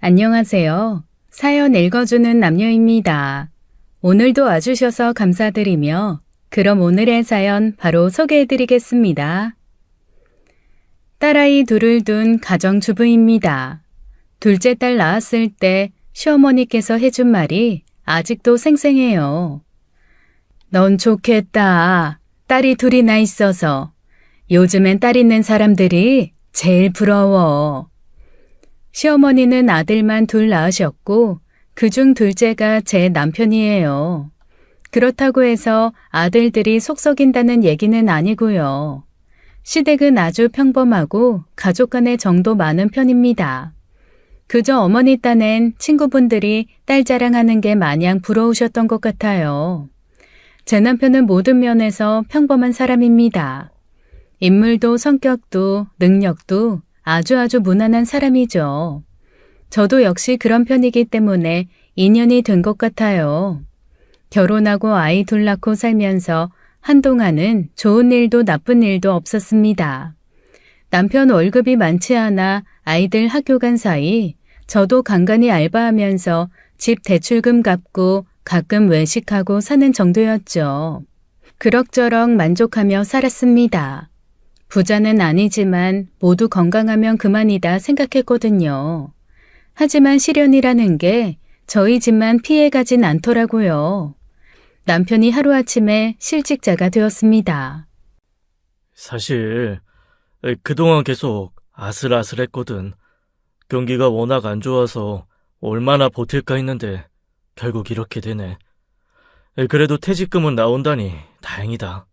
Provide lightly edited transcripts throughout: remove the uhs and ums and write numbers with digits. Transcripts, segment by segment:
안녕하세요. 사연 읽어주는 남녀입니다. 오늘도 와주셔서 감사드리며 그럼 오늘의 사연 바로 소개해드리겠습니다. 딸아이 둘을 둔 가정주부입니다. 둘째 딸 낳았을 때 시어머니께서 해준 말이 아직도 생생해요. 넌 좋겠다. 딸이 둘이나 있어서. 요즘엔 딸 있는 사람들이 제일 부러워. 시어머니는 아들만 둘 낳으셨고 그중 둘째가 제 남편이에요. 그렇다고 해서 아들들이 속썩인다는 얘기는 아니고요. 시댁은 아주 평범하고 가족 간의 정도 많은 편입니다. 그저 어머니 딴엔 친구분들이 딸 자랑하는 게 마냥 부러우셨던 것 같아요. 제 남편은 모든 면에서 평범한 사람입니다. 인물도 성격도 능력도 아주 무난한 사람이죠. 저도 역시 그런 편이기 때문에 인연이 된 것 같아요. 결혼하고 아이 둘 낳고 살면서 한동안은 좋은 일도 나쁜 일도 없었습니다. 남편 월급이 많지 않아 아이들 학교 간 사이 저도 간간히 알바하면서 집 대출금 갚고 가끔 외식하고 사는 정도였죠. 그럭저럭 만족하며 살았습니다. 부자는 아니지만 모두 건강하면 그만이다 생각했거든요. 하지만 시련이라는 게 저희 집만 피해가진 않더라고요. 남편이 하루아침에 실직자가 되었습니다. 사실 그동안 계속 아슬아슬했거든. 경기가 워낙 안 좋아서 얼마나 버틸까 했는데 결국 이렇게 되네. 그래도 퇴직금은 나온다니 다행이다.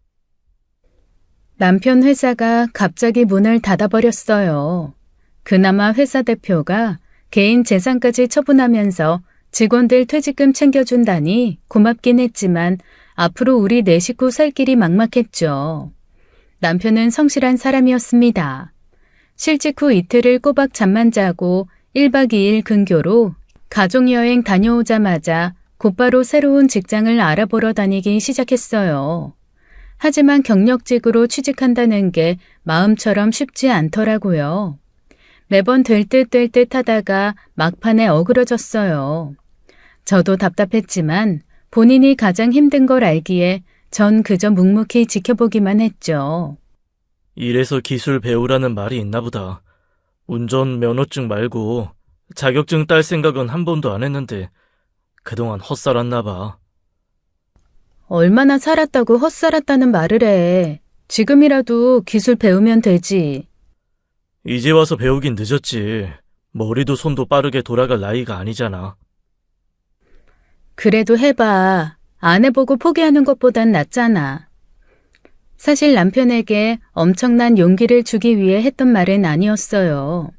남편 회사가 갑자기 문을 닫아버렸어요. 그나마 회사 대표가 개인 재산까지 처분하면서 직원들 퇴직금 챙겨준다니 고맙긴 했지만 앞으로 우리 네 식구 살 길이 막막했죠. 남편은 성실한 사람이었습니다. 실직 후 이틀을 꼬박 잠만 자고 1박 2일 근교로 가족여행 다녀오자마자 곧바로 새로운 직장을 알아보러 다니기 시작했어요. 하지만 경력직으로 취직한다는 게 마음처럼 쉽지 않더라고요. 매번 될 듯 하다가 막판에 어그러졌어요. 저도 답답했지만 본인이 가장 힘든 걸 알기에 전 그저 묵묵히 지켜보기만 했죠. 이래서 기술 배우라는 말이 있나 보다. 운전 면허증 말고 자격증 딸 생각은 한 번도 안 했는데 그동안 헛살았나 봐. 얼마나 살았다고 헛살았다는 말을 해. 지금이라도 기술 배우면 되지. 이제 와서 배우긴 늦었지. 머리도 손도 빠르게 돌아갈 나이가 아니잖아. 그래도 해봐. 안 해보고 포기하는 것보단 낫잖아. 사실 남편에게 엄청난 용기를 주기 위해 했던 말은 아니었어요.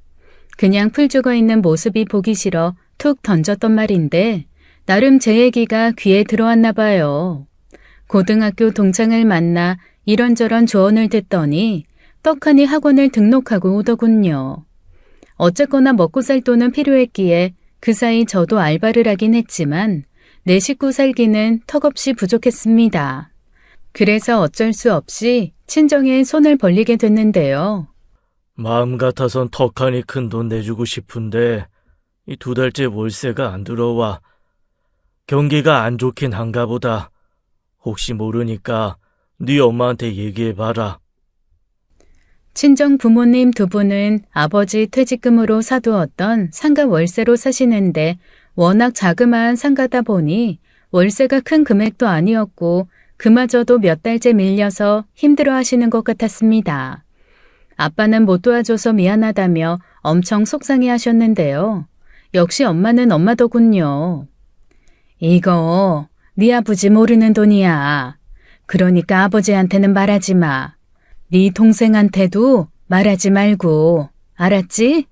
그냥 풀 죽어있는 모습이 보기 싫어 툭 던졌던 말인데 나름 제 얘기가 귀에 들어왔나 봐요. 고등학교 동창을 만나 이런저런 조언을 듣더니 떡하니 학원을 등록하고 오더군요. 어쨌거나 먹고 살 돈은 필요했기에 그 사이 저도 알바를 하긴 했지만 내 식구 살기는 턱없이 부족했습니다. 그래서 어쩔 수 없이 친정에 손을 벌리게 됐는데요. 마음 같아선 턱하니 큰 돈 내주고 싶은데 이 2달째 월세가 안 들어와. 경기가 안 좋긴 한가 보다. 혹시 모르니까 네 엄마한테 얘기해봐라. 친정 부모님 두 분은 아버지 퇴직금으로 사두었던 상가 월세로 사시는데 워낙 자그마한 상가다 보니 월세가 큰 금액도 아니었고 그마저도 몇 달째 밀려서 힘들어 하시는 것 같았습니다. 아빠는 못 도와줘서 미안하다며 엄청 속상해 하셨는데요. 역시 엄마는 엄마더군요. 이거 네 아버지 모르는 돈이야. 그러니까 아버지한테는 말하지 마. 네 동생한테도 말하지 말고. 알았지?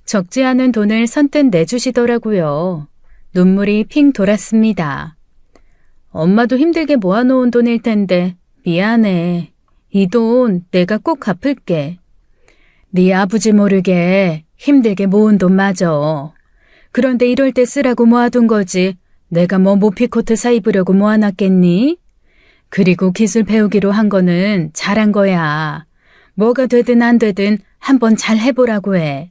적지 않은 돈을 선뜻 내주시더라고요. 눈물이 핑 돌았습니다. 엄마도 힘들게 모아놓은 돈일 텐데 미안해. 이 돈 내가 꼭 갚을게. 네 아버지 모르게 힘들게 모은 돈 맞아. 그런데 이럴 때 쓰라고 모아둔 거지. 내가 뭐 모피코트 사 입으려고 모아놨겠니? 그리고 기술 배우기로 한 거는 잘한 거야. 뭐가 되든 안 되든 한번 잘 해보라고 해.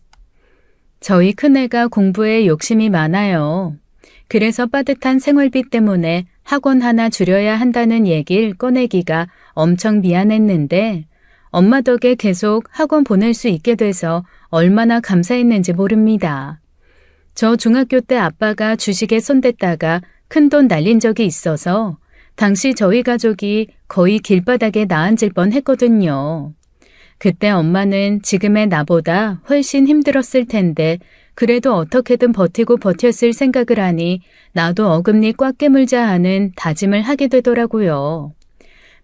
저희 큰애가 공부에 욕심이 많아요. 그래서 빠듯한 생활비 때문에 학원 하나 줄여야 한다는 얘기를 꺼내기가 엄청 미안했는데 엄마 덕에 계속 학원 보낼 수 있게 돼서 얼마나 감사했는지 모릅니다. 저 중학교 때 아빠가 주식에 손댔다가 큰돈 날린 적이 있어서 당시 저희 가족이 거의 길바닥에 나앉을 뻔했거든요. 그때 엄마는 지금의 나보다 훨씬 힘들었을 텐데 그래도 어떻게든 버티고 버텼을 생각을 하니 나도 어금니 꽉 깨물자 하는 다짐을 하게 되더라고요.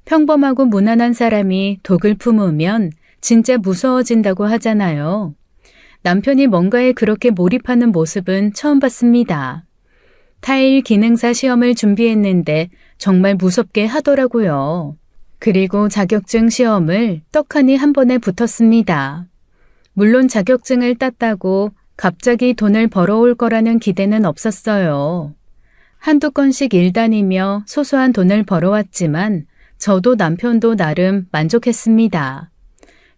평범하고 무난한 사람이 독을 품으면 진짜 무서워진다고 하잖아요. 남편이 뭔가에 그렇게 몰입하는 모습은 처음 봤습니다. 타일 기능사 시험을 준비했는데 정말 무섭게 하더라고요. 그리고 자격증 시험을 떡하니 한 번에 붙었습니다. 물론 자격증을 땄다고 갑자기 돈을 벌어올 거라는 기대는 없었어요. 한두 건씩 일 다니며 소소한 돈을 벌어왔지만 저도 남편도 나름 만족했습니다.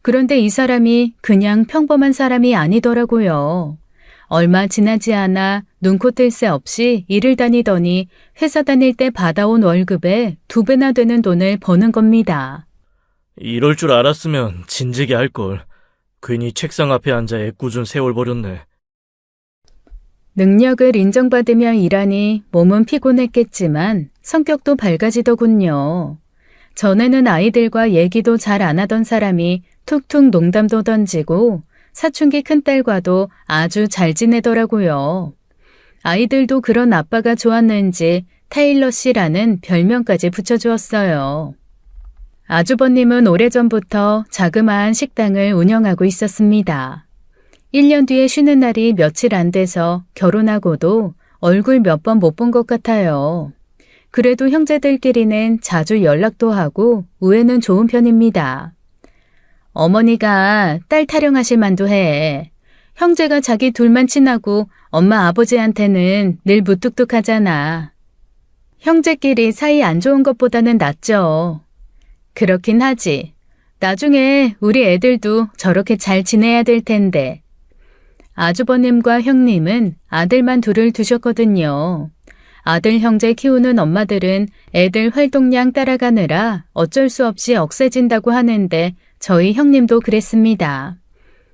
그런데 이 사람이 그냥 평범한 사람이 아니더라고요. 얼마 지나지 않아 눈코 뜰 새 없이 일을 다니더니 회사 다닐 때 받아온 월급의 2배나 되는 돈을 버는 겁니다. 이럴 줄 알았으면 진지게 할걸. 괜히 책상 앞에 앉아 애꿎은 세월 버렸네. 능력을 인정받으며 일하니 몸은 피곤했겠지만 성격도 밝아지더군요. 전에는 아이들과 얘기도 잘 안 하던 사람이 툭툭 농담도 던지고 사춘기 큰딸과도 아주 잘 지내더라고요. 아이들도 그런 아빠가 좋았는지 타일러 씨라는 별명까지 붙여주었어요. 아주버님은 오래전부터 자그마한 식당을 운영하고 있었습니다. 1년 뒤에 쉬는 날이 며칠 안 돼서 결혼하고도 얼굴 몇 번 못 본 것 같아요. 그래도 형제들끼리는 자주 연락도 하고 우애는 좋은 편입니다. 어머니가 딸 타령하실 만도 해. 형제가 자기 둘만 친하고 엄마 아버지한테는 늘 무뚝뚝하잖아. 형제끼리 사이 안 좋은 것보다는 낫죠. 그렇긴 하지. 나중에 우리 애들도 저렇게 잘 지내야 될 텐데. 아주버님과 형님은 아들만 둘을 두셨거든요. 아들 형제 키우는 엄마들은 애들 활동량 따라가느라 어쩔 수 없이 억세진다고 하는데 저희 형님도 그랬습니다.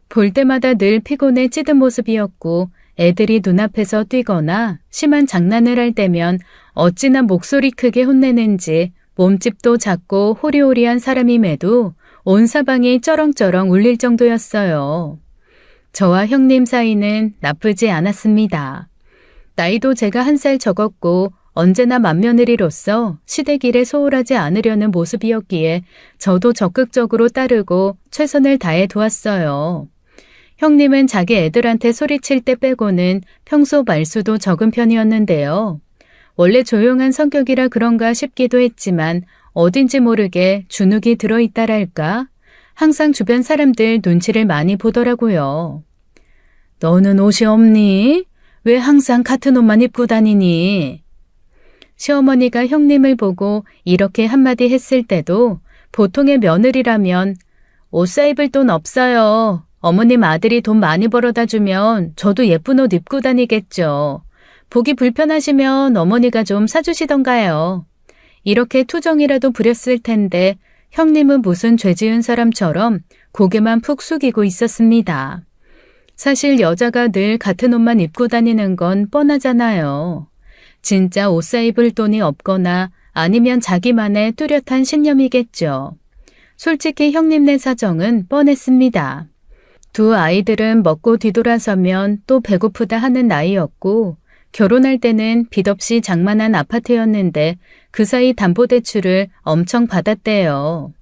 볼 때마다 늘 피곤해 찌든 모습이었고 애들이 눈앞에서 뛰거나 심한 장난을 할 때면 어찌나 목소리 크게 혼내는지 몸집도 작고 호리호리한 사람임에도 온 사방이 쩌렁쩌렁 울릴 정도였어요. 저와 형님 사이는 나쁘지 않았습니다. 나이도 제가 1살 적었고 언제나 맏며느리로서 시댁일에 소홀하지 않으려는 모습이었기에 저도 적극적으로 따르고 최선을 다해 도왔어요. 형님은 자기 애들한테 소리칠 때 빼고는 평소 말수도 적은 편이었는데요. 원래 조용한 성격이라 그런가 싶기도 했지만 어딘지 모르게 주눅이 들어있다랄까? 항상 주변 사람들 눈치를 많이 보더라고요. 너는 옷이 없니? 왜 항상 같은 옷만 입고 다니니? 시어머니가 형님을 보고 이렇게 한마디 했을 때도 보통의 며느리라면 옷 사입을 돈 없어요. 어머님 아들이 돈 많이 벌어다 주면 저도 예쁜 옷 입고 다니겠죠. 보기 불편하시면 어머니가 좀 사주시던가요. 이렇게 투정이라도 부렸을 텐데 형님은 무슨 죄 지은 사람처럼 고개만 푹 숙이고 있었습니다. 사실 여자가 늘 같은 옷만 입고 다니는 건 뻔하잖아요. 진짜 옷 사입을 돈이 없거나 아니면 자기만의 뚜렷한 신념이겠죠. 솔직히 형님네 사정은 뻔했습니다. 두 아이들은 먹고 뒤돌아서면 또 배고프다 하는 나이였고 결혼할 때는 빚 없이 장만한 아파트였는데 그 사이 담보대출을 엄청 받았대요.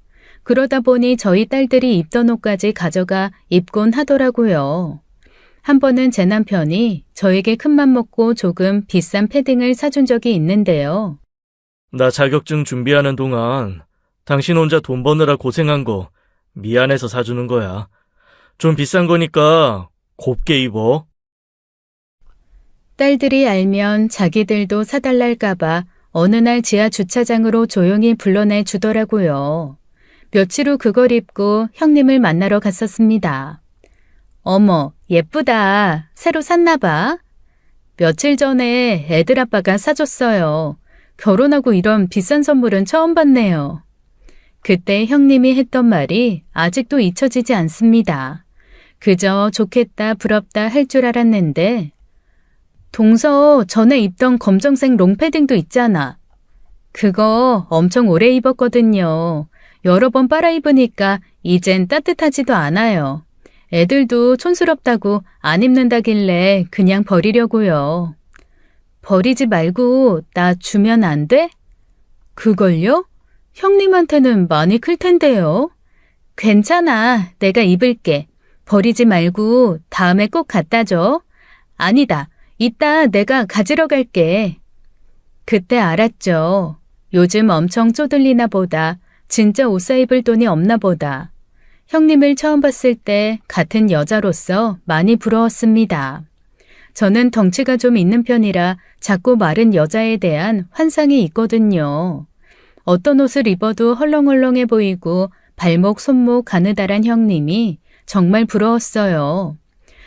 그러다 보니 저희 딸들이 입던 옷까지 가져가 입곤 하더라고요. 한 번은 제 남편이 저에게 큰맘 먹고 조금 비싼 패딩을 사준 적이 있는데요. 나 자격증 준비하는 동안 당신 혼자 돈 버느라 고생한 거 미안해서 사주는 거야. 좀 비싼 거니까 곱게 입어. 딸들이 알면 자기들도 사달랄까봐 어느 날 지하 주차장으로 조용히 불러내 주더라고요. 며칠 후 그걸 입고 형님을 만나러 갔었습니다. 어머, 예쁘다. 새로 샀나 봐. 며칠 전에 애들 아빠가 사줬어요. 결혼하고 이런 비싼 선물은 처음 받네요. 그때 형님이 했던 말이 아직도 잊혀지지 않습니다. 그저 좋겠다, 부럽다 할 줄 알았는데 동서 전에 입던 검정색 롱패딩도 있잖아. 그거 엄청 오래 입었거든요. 여러 번 빨아 입으니까 이젠 따뜻하지도 않아요. 애들도 촌스럽다고 안 입는다길래 그냥 버리려고요. 버리지 말고 나 주면 안 돼? 그걸요? 형님한테는 많이 클 텐데요. 괜찮아. 내가 입을게. 버리지 말고 다음에 꼭 갖다 줘. 아니다. 이따 내가 가지러 갈게. 그때 알았죠. 요즘 엄청 쪼들리나 보다. 진짜 옷 사입을 돈이 없나 보다. 형님을 처음 봤을 때 같은 여자로서 많이 부러웠습니다. 저는 덩치가 좀 있는 편이라 작고 마른 여자에 대한 환상이 있거든요. 어떤 옷을 입어도 헐렁헐렁해 보이고 발목, 손목 가느다란 형님이 정말 부러웠어요.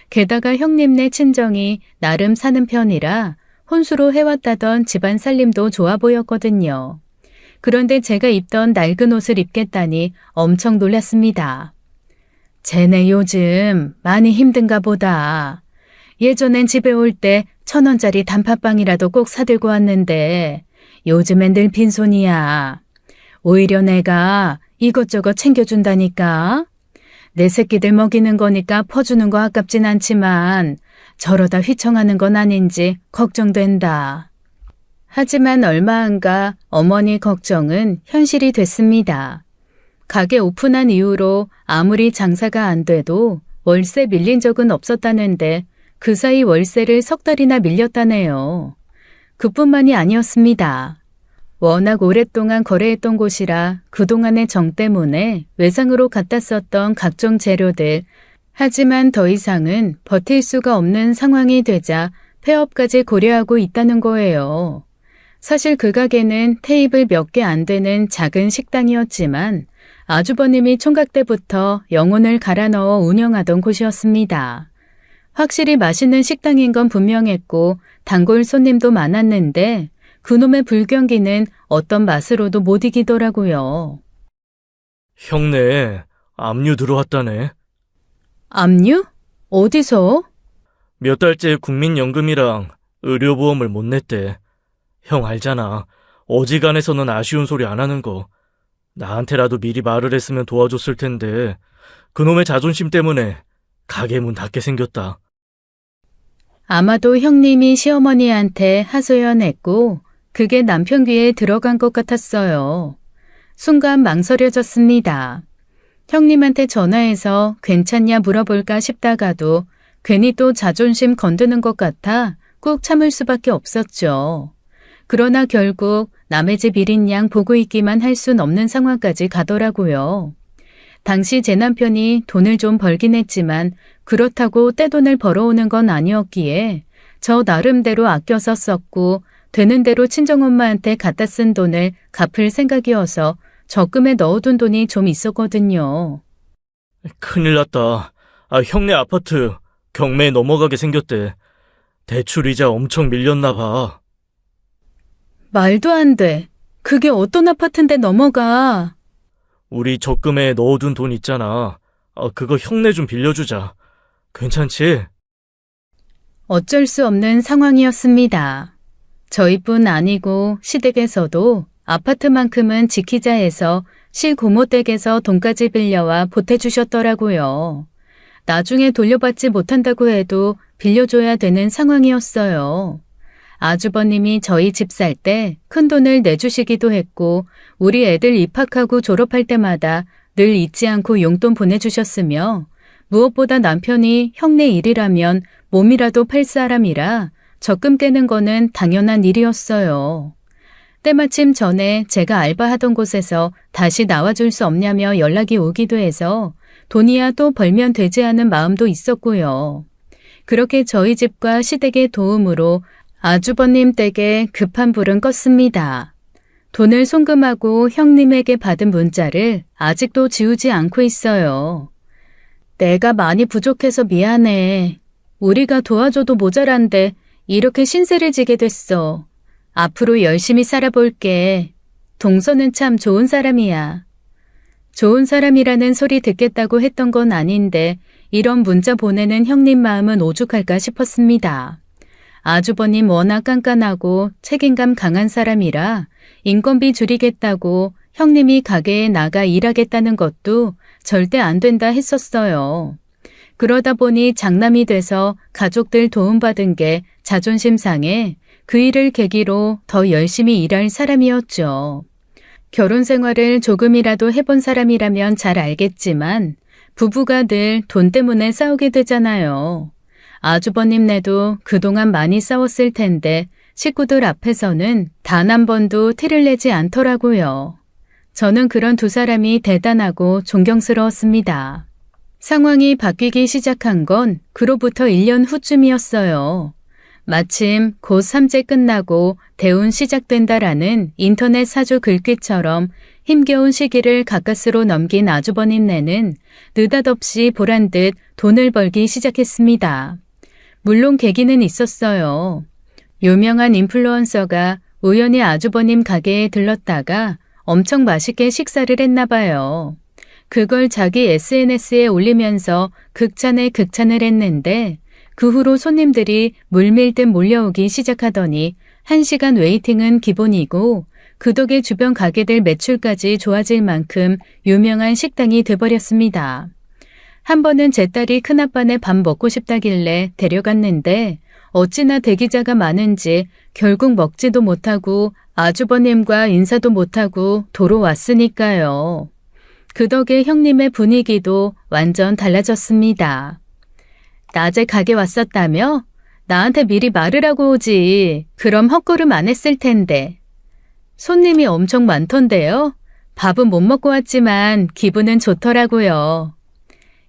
게다가 형님네 친정이 나름 사는 편이라 혼수로 해왔다던 집안 살림도 좋아 보였거든요. 그런데 제가 입던 낡은 옷을 입겠다니 엄청 놀랐습니다. 쟤네 요즘 많이 힘든가 보다. 예전엔 집에 올 때 1,000원짜리 단팥빵이라도 꼭 사들고 왔는데 요즘엔 늘 빈손이야. 오히려 내가 이것저것 챙겨준다니까. 내 새끼들 먹이는 거니까 퍼주는 거 아깝진 않지만 저러다 휘청하는 건 아닌지 걱정된다. 하지만 얼마 안 가 어머니 걱정은 현실이 됐습니다. 가게 오픈한 이후로 아무리 장사가 안 돼도 월세 밀린 적은 없었다는데 그 사이 월세를 3달이나 밀렸다네요. 그뿐만이 아니었습니다. 워낙 오랫동안 거래했던 곳이라 그동안의 정 때문에 외상으로 갖다 썼던 각종 재료들, 하지만 더 이상은 버틸 수가 없는 상황이 되자 폐업까지 고려하고 있다는 거예요. 사실 그 가게는 테이블 몇 개 안 되는 작은 식당이었지만 아주버님이 총각 때부터 영혼을 갈아 넣어 운영하던 곳이었습니다. 확실히 맛있는 식당인 건 분명했고 단골 손님도 많았는데 그놈의 불경기는 어떤 맛으로도 못 이기더라고요. 형네, 압류 들어왔다네. 압류? 어디서? 몇 달째 국민연금이랑 의료보험을 못 냈대. 형 알잖아. 어지간해서는 아쉬운 소리 안 하는 거. 나한테라도 미리 말을 했으면 도와줬을 텐데 그놈의 자존심 때문에 가게 문 닫게 생겼다. 아마도 형님이 시어머니한테 하소연했고 그게 남편 귀에 들어간 것 같았어요. 순간 망설여졌습니다. 형님한테 전화해서 괜찮냐 물어볼까 싶다가도 괜히 또 자존심 건드는 것 같아 꾹 참을 수밖에 없었죠. 그러나 결국 남의 집 1인 양 보고 있기만 할 순 없는 상황까지 가더라고요. 당시 제 남편이 돈을 좀 벌긴 했지만 그렇다고 떼돈을 벌어오는 건 아니었기에 저 나름대로 아껴서 썼고 되는 대로 친정엄마한테 갖다 쓴 돈을 갚을 생각이어서 적금에 넣어둔 돈이 좀 있었거든요. 큰일 났다. 형네 아파트 경매에 넘어가게 생겼대. 대출이자 엄청 밀렸나 봐. 말도 안 돼. 그게 어떤 아파트인데 넘어가. 우리 적금에 넣어둔 돈 있잖아. 그거 형네 좀 빌려주자. 괜찮지? 어쩔 수 없는 상황이었습니다. 저희뿐 아니고 시댁에서도 아파트만큼은 지키자 해서 실고모댁에서 돈까지 빌려와 보태주셨더라고요. 나중에 돌려받지 못한다고 해도 빌려줘야 되는 상황이었어요. 아주버님이 저희 집 살 때 큰돈을 내주시기도 했고 우리 애들 입학하고 졸업할 때마다 늘 잊지 않고 용돈 보내주셨으며 무엇보다 남편이 형네 일이라면 몸이라도 팔 사람이라 적금 깨는 거는 당연한 일이었어요. 때마침 전에 제가 알바하던 곳에서 다시 나와줄 수 없냐며 연락이 오기도 해서 돈이야 또 벌면 되지 않은 마음도 있었고요. 그렇게 저희 집과 시댁의 도움으로 아주버님 댁에 급한 불은 껐습니다. 돈을 송금하고 형님에게 받은 문자를 아직도 지우지 않고 있어요. 내가 많이 부족해서 미안해. 우리가 도와줘도 모자란데 이렇게 신세를 지게 됐어. 앞으로 열심히 살아볼게. 동서는 참 좋은 사람이야. 좋은 사람이라는 소리 듣겠다고 했던 건 아닌데 이런 문자 보내는 형님 마음은 오죽할까 싶었습니다. 아주버님 워낙 깐깐하고 책임감 강한 사람이라 인건비 줄이겠다고 형님이 가게에 나가 일하겠다는 것도 절대 안 된다 했었어요. 그러다 보니 장남이 돼서 가족들 도움받은 게 자존심 상해 그 일을 계기로 더 열심히 일할 사람이었죠. 결혼 생활을 조금이라도 해본 사람이라면 잘 알겠지만 부부가 늘 돈 때문에 싸우게 되잖아요. 아주버님네도 그동안 많이 싸웠을 텐데 식구들 앞에서는 단 한 번도 티를 내지 않더라고요. 저는 그런 두 사람이 대단하고 존경스러웠습니다. 상황이 바뀌기 시작한 건 그로부터 1년 후쯤이었어요. 마침 곧 3제 끝나고 대운 시작된다라는 인터넷 사주 글귀처럼 힘겨운 시기를 가까스로 넘긴 아주버님네는 느닷없이 보란듯 돈을 벌기 시작했습니다. 물론 계기는 있었어요. 유명한 인플루언서가 우연히 아주버님 가게에 들렀다가 엄청 맛있게 식사를 했나 봐요. 그걸 자기 SNS에 올리면서 극찬에 극찬을 했는데 그 후로 손님들이 물밀듯 몰려오기 시작하더니 1시간 웨이팅은 기본이고 그 덕에 주변 가게들 매출까지 좋아질 만큼 유명한 식당이 돼버렸습니다. 한 번은 제 딸이 큰아빠네 밥 먹고 싶다길래 데려갔는데 어찌나 대기자가 많은지 결국 먹지도 못하고 아주버님과 인사도 못하고 도로 왔으니까요. 그 덕에 형님의 분위기도 완전 달라졌습니다. 낮에 가게 왔었다며? 나한테 미리 말을 하고 오지. 그럼 헛걸음 안 했을 텐데. 손님이 엄청 많던데요? 밥은 못 먹고 왔지만 기분은 좋더라고요.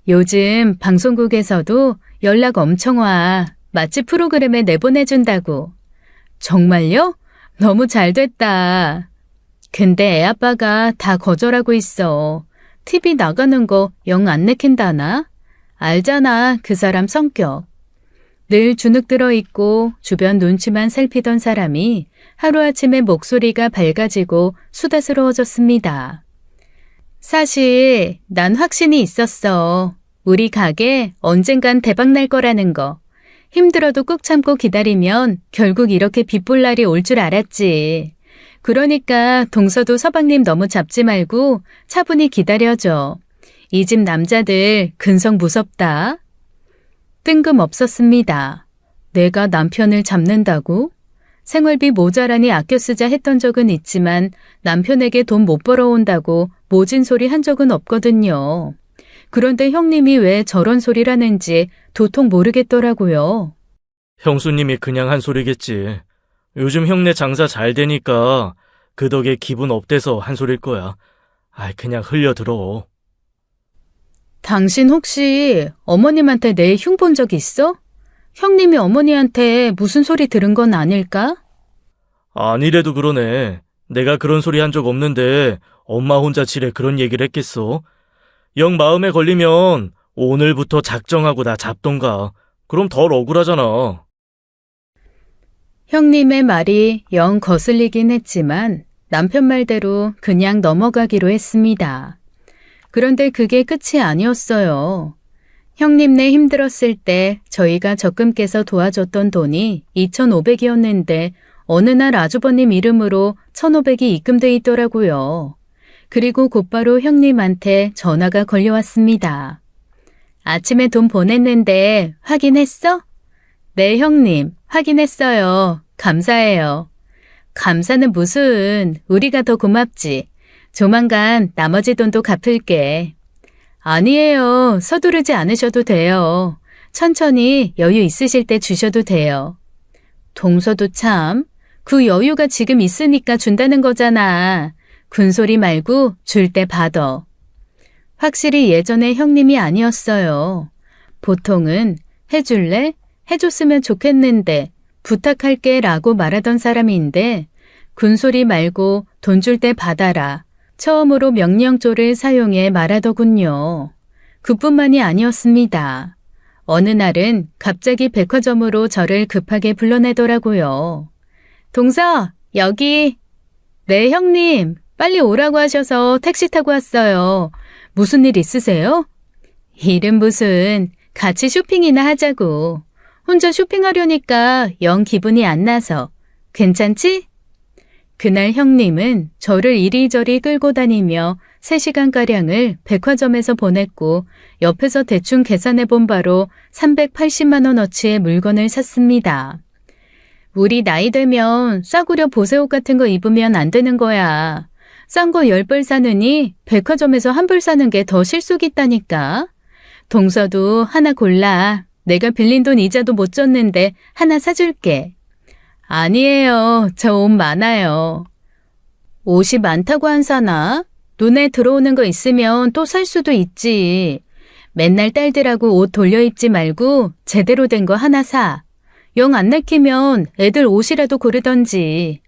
요즘 방송국에서도 연락 엄청 와. 맛집 프로그램에 내보내준다고. 정말요? 너무 잘 됐다. 근데 애 아빠가 다 거절하고 있어. TV 나가는 거 영 안 내킨다나? 알잖아, 그 사람 성격. 늘 주눅 들어있고 주변 눈치만 살피던 사람이 하루아침에 목소리가 밝아지고 수다스러워졌습니다. 사실 난 확신이 있었어. 우리 가게 언젠간 대박날 거라는 거. 힘들어도 꾹 참고 기다리면 결국 이렇게 빛볼 날이 올 줄 알았지. 그러니까 동서도 서방님 너무 잡지 말고 차분히 기다려줘. 이 집 남자들 근성 무섭다. 뜬금없었습니다. 내가 남편을 잡는다고? 생활비 모자라니 아껴 쓰자 했던 적은 있지만 남편에게 돈 못 벌어온다고 모진 소리 한 적은 없거든요. 그런데 형님이 왜 저런 소리라는지 도통 모르겠더라고요. 형수님이 그냥 한 소리겠지. 요즘 형네 장사 잘 되니까 그 덕에 기분 업돼서 한 소릴 거야. 그냥 흘려들어. 당신 혹시 어머님한테 내 흉 본 적 있어? 형님이 어머니한테 무슨 소리 들은 건 아닐까? 아니래도 그러네. 내가 그런 소리 한 적 없는데 엄마 혼자 지레 그런 얘기를 했겠어. 영 마음에 걸리면 오늘부터 작정하고 나 잡던가. 그럼 덜 억울하잖아. 형님의 말이 영 거슬리긴 했지만 남편 말대로 그냥 넘어가기로 했습니다. 그런데 그게 끝이 아니었어요. 형님네 힘들었을 때 저희가 적금 깨서 도와줬던 돈이 2,500이었는데 어느 날 아주버님 이름으로 1,500이 입금돼 있더라고요. 그리고 곧바로 형님한테 전화가 걸려왔습니다. 아침에 돈 보냈는데 확인했어? 네, 형님. 확인했어요. 감사해요. 감사는 무슨, 우리가 더 고맙지. 조만간 나머지 돈도 갚을게. 아니에요. 서두르지 않으셔도 돼요. 천천히 여유 있으실 때 주셔도 돼요. 동서도 참, 그 여유가 지금 있으니까 준다는 거잖아. 군소리 말고 줄 때 받아. 확실히 예전에 형님이 아니었어요. 보통은 해줄래? 해줬으면 좋겠는데 부탁할게 라고 말하던 사람인데 군소리 말고 돈 줄 때 받아라. 처음으로 명령조를 사용해 말하더군요. 그뿐만이 아니었습니다. 어느 날은 갑자기 백화점으로 저를 급하게 불러내더라고요. 동서, 여기. 네, 형님. 빨리 오라고 하셔서 택시 타고 왔어요. 무슨 일 있으세요? 일은 무슨, 같이 쇼핑이나 하자고. 혼자 쇼핑하려니까 영 기분이 안 나서. 괜찮지? 그날 형님은 저를 이리저리 끌고 다니며 3시간가량을 백화점에서 보냈고 옆에서 대충 계산해 본 바로 380만 원어치의 물건을 샀습니다. 우리 나이 되면 싸구려 보세옷 같은 거 입으면 안 되는 거야. 싼 거 10벌 사느니 백화점에서 1벌 사는 게 더 실속 있다니까. 동서도 하나 골라. 내가 빌린 돈 이자도 못 줬는데 하나 사줄게. 아니에요. 저 옷 많아요. 옷이 많다고 안 사나? 눈에 들어오는 거 있으면 또 살 수도 있지. 맨날 딸들하고 옷 돌려 입지 말고 제대로 된 거 하나 사. 영 안 내키면 애들 옷이라도 고르던지.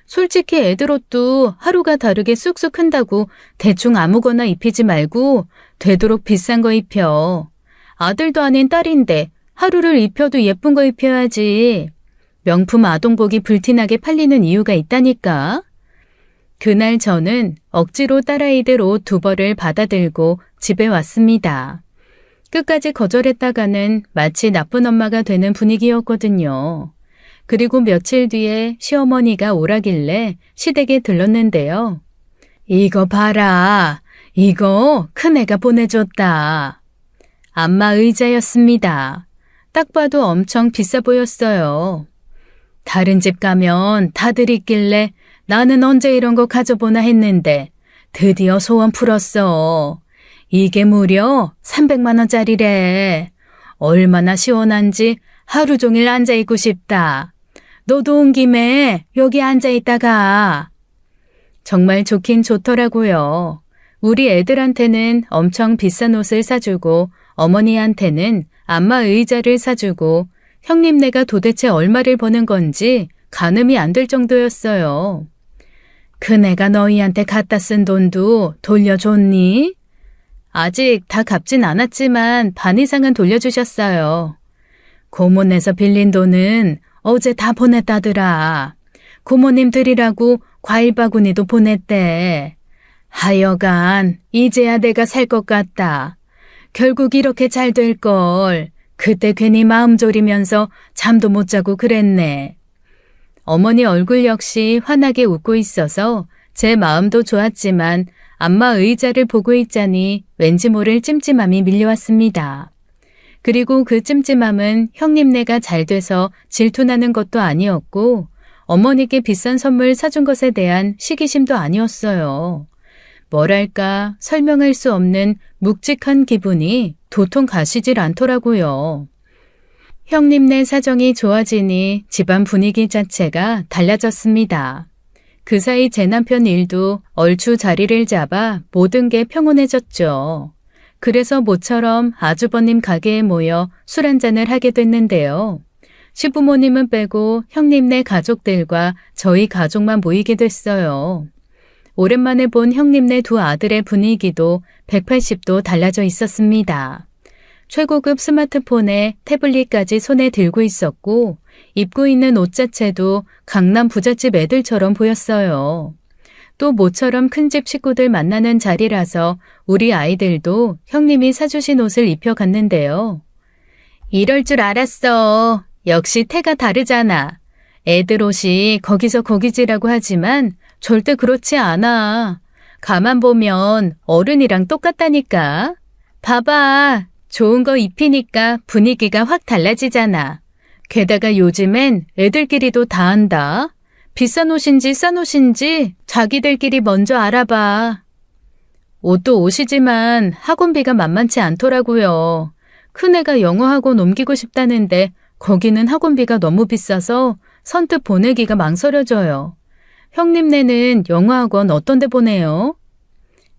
솔직히 애들 옷도 하루가 다르게 쑥쑥 큰다고 대충 아무거나 입히지 말고 되도록 비싼 거 입혀. 아들도 아닌 딸인데 하루를 입혀도 예쁜 거 입혀야지. 명품 아동복이 불티나게 팔리는 이유가 있다니까. 그날 저는 억지로 딸아이들 옷 2벌을 받아들고 집에 왔습니다. 끝까지 거절했다가는 마치 나쁜 엄마가 되는 분위기였거든요. 그리고 며칠 뒤에 시어머니가 오라길래 시댁에 들렀는데요. 이거 봐라. 이거 큰애가 보내줬다. 안마 의자였습니다. 딱 봐도 엄청 비싸 보였어요. 다른 집 가면 다들 있길래 나는 언제 이런 거 가져보나 했는데 드디어 소원 풀었어. 이게 무려 300만 원짜리래. 얼마나 시원한지 하루 종일 앉아있고 싶다. 너도 온 김에 여기 앉아있다가. 정말 좋긴 좋더라고요. 우리 애들한테는 엄청 비싼 옷을 사주고 어머니한테는 안마 의자를 사주고 형님네가 도대체 얼마를 버는 건지 가늠이 안 될 정도였어요. 큰애가 너희한테 갖다 쓴 돈도 돌려줬니? 아직 다 갚진 않았지만 반 이상은 돌려주셨어요. 고모네서 빌린 돈은 어제 다 보냈다더라. 고모님 드리라고 과일 바구니도 보냈대. 하여간 이제야 내가 살 것 같다. 결국 이렇게 잘 될걸. 그때 괜히 마음 졸이면서 잠도 못 자고 그랬네. 어머니 얼굴 역시 환하게 웃고 있어서 제 마음도 좋았지만 안마 의자를 보고 있자니 왠지 모를 찜찜함이 밀려왔습니다. 그리고 그 찜찜함은 형님네가 잘 돼서 질투나는 것도 아니었고 어머니께 비싼 선물 사준 것에 대한 시기심도 아니었어요. 뭐랄까 설명할 수 없는 묵직한 기분이 도통 가시질 않더라고요. 형님네 사정이 좋아지니 집안 분위기 자체가 달라졌습니다. 그 사이 제 남편 일도 얼추 자리를 잡아 모든 게 평온해졌죠. 그래서 모처럼 아주버님 가게에 모여 술 한잔을 하게 됐는데요. 시부모님은 빼고 형님네 가족들과 저희 가족만 모이게 됐어요. 오랜만에 본 형님네 2 아들의 분위기도 180도 달라져 있었습니다. 최고급 스마트폰에 태블릿까지 손에 들고 있었고 입고 있는 옷 자체도 강남 부잣집 애들처럼 보였어요. 또 모처럼 큰 집 식구들 만나는 자리라서 우리 아이들도 형님이 사주신 옷을 입혀갔는데요. 이럴 줄 알았어. 역시 태가 다르잖아. 애들 옷이 거기서 거기지라고 하지만 절대 그렇지 않아. 가만 보면 어른이랑 똑같다니까. 봐봐. 좋은 거 입히니까 분위기가 확 달라지잖아. 게다가 요즘엔 애들끼리도 다 안다. 비싼 옷인지 싼 옷인지 자기들끼리 먼저 알아봐. 옷도 옷이지만 학원비가 만만치 않더라고요. 큰애가 영어학원 옮기고 싶다는데 거기는 학원비가 너무 비싸서 선뜻 보내기가 망설여져요. 형님네는 영어학원 어떤 데 보내요?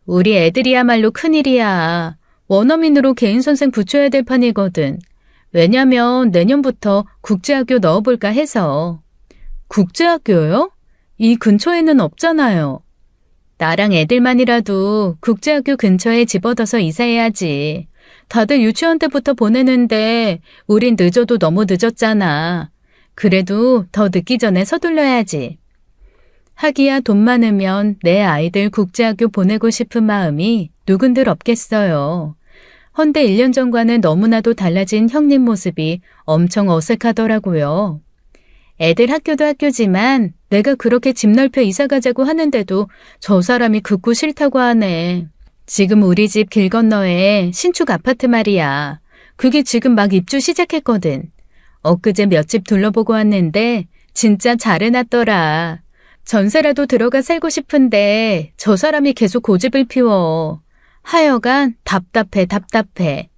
우리 애들이야말로 큰일이야. 원어민으로 개인선생 붙여야 될 판이거든. 왜냐면 내년부터 국제학교 넣어볼까 해서. 국제학교요? 이 근처에는 없잖아요. 나랑 애들만이라도 국제학교 근처에 집어넣어서 이사해야지. 다들 유치원 때부터 보내는데 우린 늦어도 너무 늦었잖아. 그래도 더 늦기 전에 서둘러야지. 하기야 돈 많으면 내 아이들 국제학교 보내고 싶은 마음이 누군들 없겠어요. 헌데 1년 전과는 너무나도 달라진 형님 모습이 엄청 어색하더라고요. 애들 학교도 학교지만 내가 그렇게 집 넓혀 이사 가자고 하는데도 저 사람이 극구 싫다고 하네. 지금 우리 집 길 건너에 신축 아파트 말이야. 그게 지금 막 입주 시작했거든. 엊그제 몇 집 둘러보고 왔는데 진짜 잘 해놨더라. 전세라도 들어가 살고 싶은데 저 사람이 계속 고집을 피워. 하여간 답답해.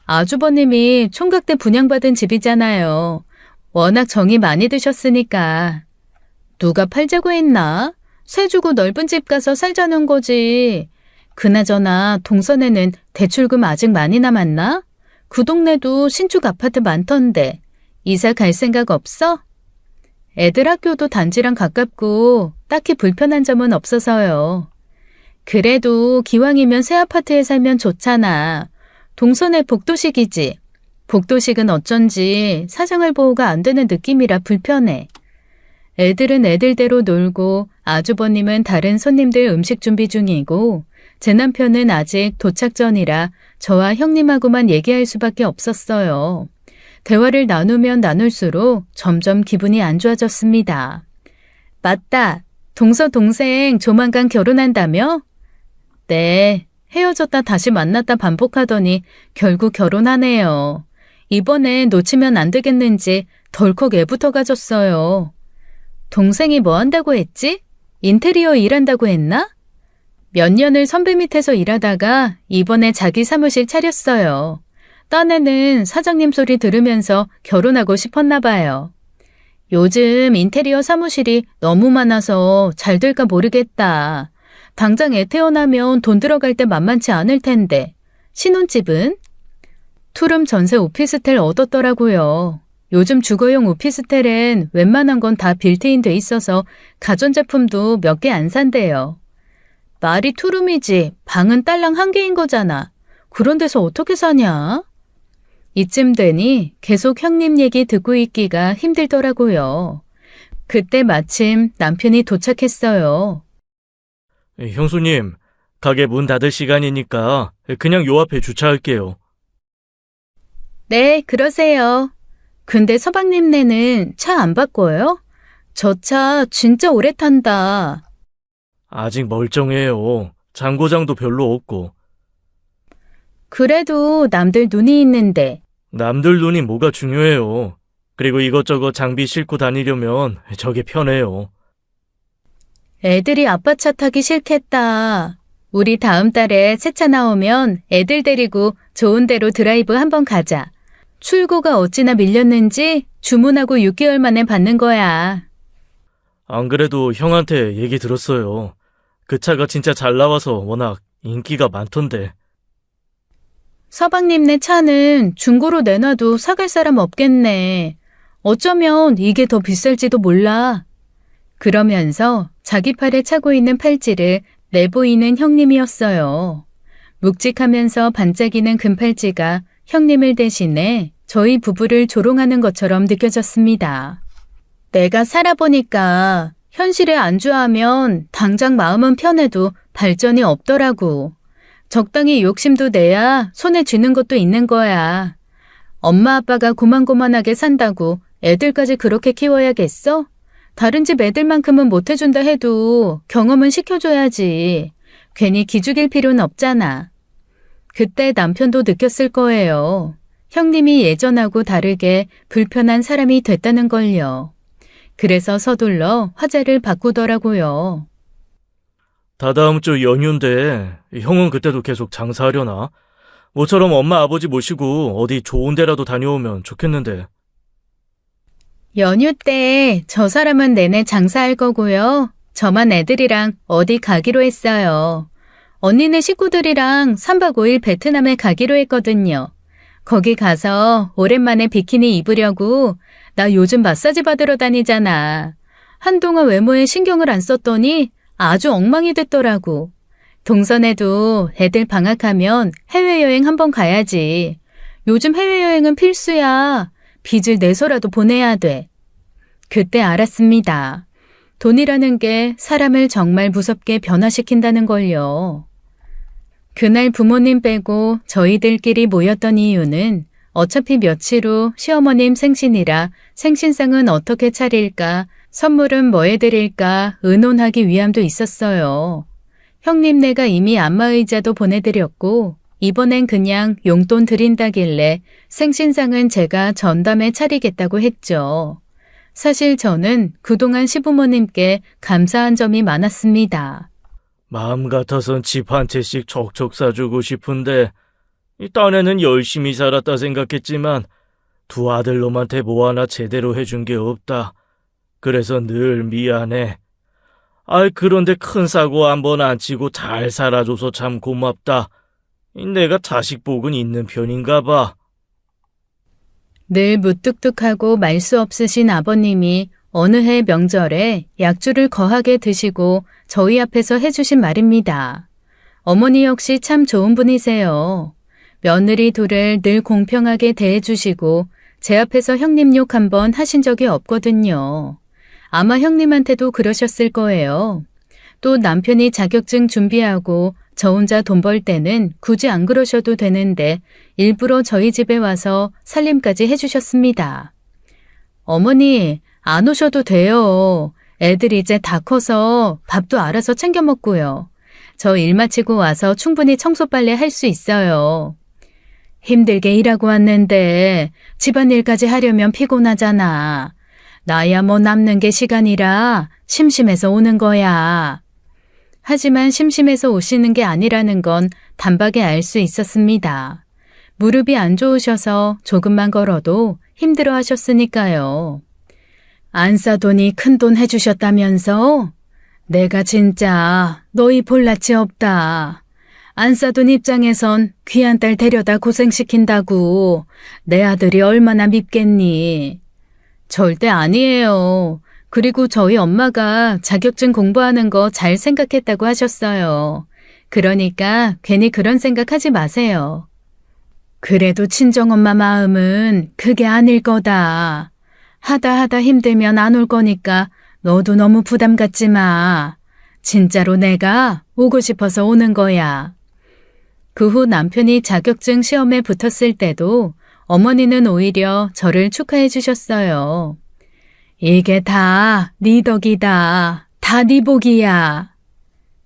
아주버님이 총각 때 분양받은 집이잖아요. 워낙 정이 많이 드셨으니까. 누가 팔자고 했나? 세 주고 넓은 집 가서 살자는 거지. 그나저나 동선에는 대출금 아직 많이 남았나? 그 동네도 신축 아파트 많던데. 이사 갈 생각 없어? 애들 학교도 단지랑 가깝고 딱히 불편한 점은 없어서요. 그래도 기왕이면 새 아파트에 살면 좋잖아. 동선에 복도식이지. 복도식은 어쩐지 사생활 보호가 안 되는 느낌이라 불편해. 애들은 애들대로 놀고 아주버님은 다른 손님들 음식 준비 중이고 제 남편은 아직 도착 전이라 저와 형님하고만 얘기할 수밖에 없었어요. 대화를 나누면 나눌수록 점점 기분이 안 좋아졌습니다. 맞다. 동서 동생 조만간 결혼한다며? 네. 헤어졌다 다시 만났다 반복하더니 결국 결혼하네요. 이번엔 놓치면 안 되겠는지 덜컥 애부터 가졌어요. 동생이 뭐 한다고 했지? 인테리어 일한다고 했나? 몇 년을 선배 밑에서 일하다가 이번에 자기 사무실 차렸어요. 딴에는 사장님 소리 들으면서 결혼하고 싶었나 봐요. 요즘 인테리어 사무실이 너무 많아서 잘 될까 모르겠다. 당장 애 태어나면 돈 들어갈 때 만만치 않을 텐데. 신혼집은? 투룸 전세 오피스텔 얻었더라고요. 요즘 주거용 오피스텔엔 웬만한 건 다 빌트인 돼 있어서 가전제품도 몇 개 안 산대요. 말이 투룸이지 방은 딸랑 1개인 거잖아. 그런 데서 어떻게 사냐? 이쯤 되니 계속 형님 얘기 듣고 있기가 힘들더라고요. 그때 마침 남편이 도착했어요. 형수님, 가게 문 닫을 시간이니까 그냥 요 앞에 주차할게요. 네, 그러세요. 근데 서방님네는 차 안 바꿔요? 저 차 진짜 오래 탄다. 아직 멀쩡해요. 장고장도 별로 없고. 그래도 남들 눈이 있는데. 남들 눈이 뭐가 중요해요. 그리고 이것저것 장비 싣고 다니려면 저게 편해요. 애들이 아빠 차 타기 싫겠다. 우리 다음 달에 새 차 나오면 애들 데리고 좋은 데로 드라이브 한번 가자. 출고가 어찌나 밀렸는지 주문하고 6개월 만에 받는 거야. 안 그래도 형한테 얘기 들었어요. 그 차가 진짜 잘 나와서 워낙 인기가 많던데. 서방님네 차는 중고로 내놔도 사갈 사람 없겠네. 어쩌면 이게 더 비쌀지도 몰라. 그러면서 자기 팔에 차고 있는 팔찌를 내보이는 형님이었어요. 묵직하면서 반짝이는 금팔찌가 형님을 대신해 저희 부부를 조롱하는 것처럼 느껴졌습니다. 내가 살아보니까 현실에 안주하면 당장 마음은 편해도 발전이 없더라고. 적당히 욕심도 내야 손에 쥐는 것도 있는 거야. 엄마 아빠가 고만고만하게 산다고 애들까지 그렇게 키워야겠어? 다른 집 애들만큼은 못해준다 해도 경험은 시켜줘야지. 괜히 기죽일 필요는 없잖아. 그때 남편도 느꼈을 거예요. 형님이 예전하고 다르게 불편한 사람이 됐다는 걸요. 그래서 서둘러 화제를 바꾸더라고요. 다다음 주 연휴인데 형은 그때도 계속 장사하려나? 모처럼 엄마 아버지 모시고 어디 좋은 데라도 다녀오면 좋겠는데. 연휴 때 저 사람은 내내 장사할 거고요. 저만 애들이랑 어디 가기로 했어요. 언니네 식구들이랑 3박 5일 베트남에 가기로 했거든요. 거기 가서 오랜만에 비키니 입으려고. 나 요즘 마사지 받으러 다니잖아. 한동안 외모에 신경을 안 썼더니 아주 엉망이 됐더라고. 동선에도 애들 방학하면 해외여행 한번 가야지. 요즘 해외여행은 필수야. 빚을 내서라도 보내야 돼. 그때 알았습니다. 돈이라는 게 사람을 정말 무섭게 변화시킨다는 걸요. 그날 부모님 빼고 저희들끼리 모였던 이유는 어차피 며칠 후 시어머님 생신이라 생신상은 어떻게 차릴까, 선물은 뭐 해드릴까 의논하기 위함도 있었어요. 형님네가 이미 안마의자도 보내드렸고 이번엔 그냥 용돈 드린다길래 생신상은 제가 전담에 차리겠다고 했죠. 사실 저는 그동안 시부모님께 감사한 점이 많았습니다. 마음 같아선 집 한 채씩 척척 사주고 싶은데 이 딴에는 열심히 살았다 생각했지만 두 아들놈한테 뭐 하나 제대로 해준 게 없다. 그래서 늘 미안해. 그런데 큰 사고 한 번 안 치고 잘 살아줘서 참 고맙다. 내가 자식 복은 있는 편인가 봐. 늘 무뚝뚝하고 말수 없으신 아버님이 어느 해 명절에 약주를 거하게 드시고 저희 앞에서 해주신 말입니다. 어머니 역시 참 좋은 분이세요. 며느리 둘을 늘 공평하게 대해주시고 제 앞에서 형님 욕 한 번 하신 적이 없거든요. 아마 형님한테도 그러셨을 거예요. 또 남편이 자격증 준비하고 저 혼자 돈 벌 때는 굳이 안 그러셔도 되는데 일부러 저희 집에 와서 살림까지 해주셨습니다. 어머니, 안 오셔도 돼요. 애들 이제 다 커서 밥도 알아서 챙겨 먹고요. 저 일 마치고 와서 충분히 청소 빨래 할 수 있어요. 힘들게 일하고 왔는데 집안일까지 하려면 피곤하잖아. 나야 뭐 남는 게 시간이라 심심해서 오는 거야. 하지만 심심해서 오시는 게 아니라는 건 단박에 알 수 있었습니다. 무릎이 안 좋으셔서 조금만 걸어도 힘들어 하셨으니까요. 안 싸더니 큰돈 해주셨다면서? 내가 진짜 너희 볼낯이 없다. 안 싸돈 입장에선 귀한 딸 데려다 고생시킨다고 내 아들이 얼마나 밉겠니? 절대 아니에요. 그리고 저희 엄마가 자격증 공부하는 거 잘 생각했다고 하셨어요. 그러니까 괜히 그런 생각하지 마세요. 그래도 친정엄마 마음은 그게 아닐 거다. 하다 힘들면 안 올 거니까 너도 너무 부담 갖지 마. 진짜로 내가 오고 싶어서 오는 거야. 그 후 남편이 자격증 시험에 붙었을 때도 어머니는 오히려 저를 축하해 주셨어요. 이게 다 네 덕이다. 다 네 복이야.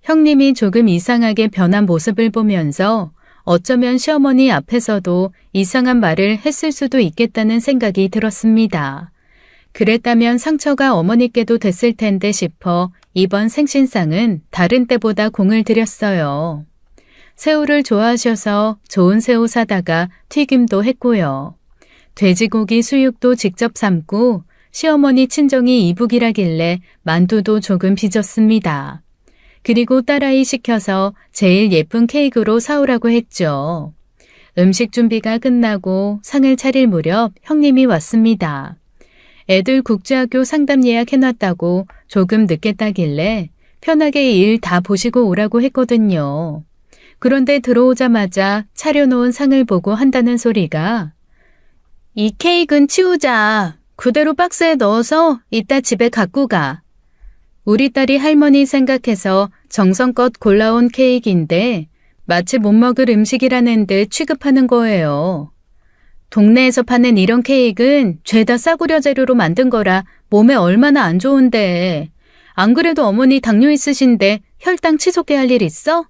형님이 조금 이상하게 변한 모습을 보면서 어쩌면 시어머니 앞에서도 이상한 말을 했을 수도 있겠다는 생각이 들었습니다. 그랬다면 상처가 어머니께도 됐을 텐데 싶어 이번 생신상은 다른 때보다 공을 들였어요. 새우를 좋아하셔서 좋은 새우 사다가 튀김도 했고요. 돼지고기 수육도 직접 삶고 시어머니 친정이 이북이라길래 만두도 조금 빚었습니다. 그리고 딸아이 시켜서 제일 예쁜 케이크로 사오라고 했죠. 음식 준비가 끝나고 상을 차릴 무렵 형님이 왔습니다. 애들 국제학교 상담 예약해놨다고 조금 늦겠다길래 편하게 일 다 보시고 오라고 했거든요. 그런데 들어오자마자 차려놓은 상을 보고 한다는 소리가 이 케이크는 치우자. 그대로 박스에 넣어서 이따 집에 갖고 가. 우리 딸이 할머니 생각해서 정성껏 골라온 케이크인데 마치 못 먹을 음식이라는 듯 취급하는 거예요. 동네에서 파는 이런 케이크는 죄다 싸구려 재료로 만든 거라 몸에 얼마나 안 좋은데. 안 그래도 어머니 당뇨 있으신데 혈당 치솟게 할 일 있어?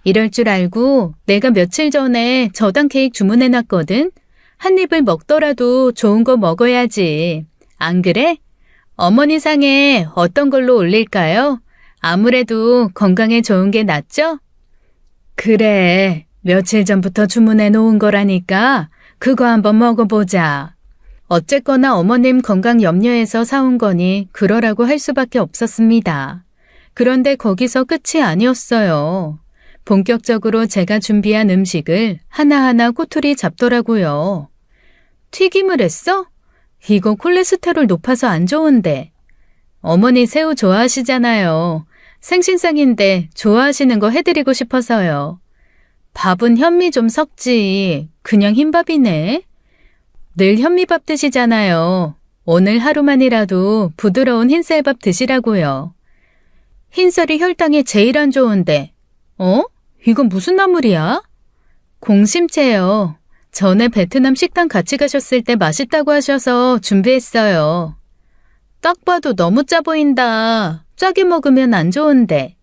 이럴 줄 알고 내가 며칠 전에 저당 케이크 주문해놨거든. 한 입을 먹더라도 좋은 거 먹어야지. 안 그래? 어머니 상에 어떤 걸로 올릴까요? 아무래도 건강에 좋은 게 낫죠? 그래, 며칠 전부터 주문해 놓은 거라니까 그거 한번 먹어보자. 어쨌거나 어머님 건강 염려해서 사온 거니 그러라고 할 수밖에 없었습니다. 그런데 거기서 끝이 아니었어요. 본격적으로 제가 준비한 음식을 하나하나 꼬투리 잡더라고요. 튀김을 했어? 이거 콜레스테롤 높아서 안 좋은데. 어머니 새우 좋아하시잖아요. 생신상인데 좋아하시는 거 해드리고 싶어서요. 밥은 현미 좀 섞지. 그냥 흰밥이네. 늘 현미밥 드시잖아요. 오늘 하루만이라도 부드러운 흰쌀밥 드시라고요. 흰쌀이 혈당에 제일 안 좋은데. 이건 무슨 나물이야? 공심채요. 전에 베트남 식당 같이 가셨을 때 맛있다고 하셔서 준비했어요. 딱 봐도 너무 짜 보인다. 짜게 먹으면 안 좋은데.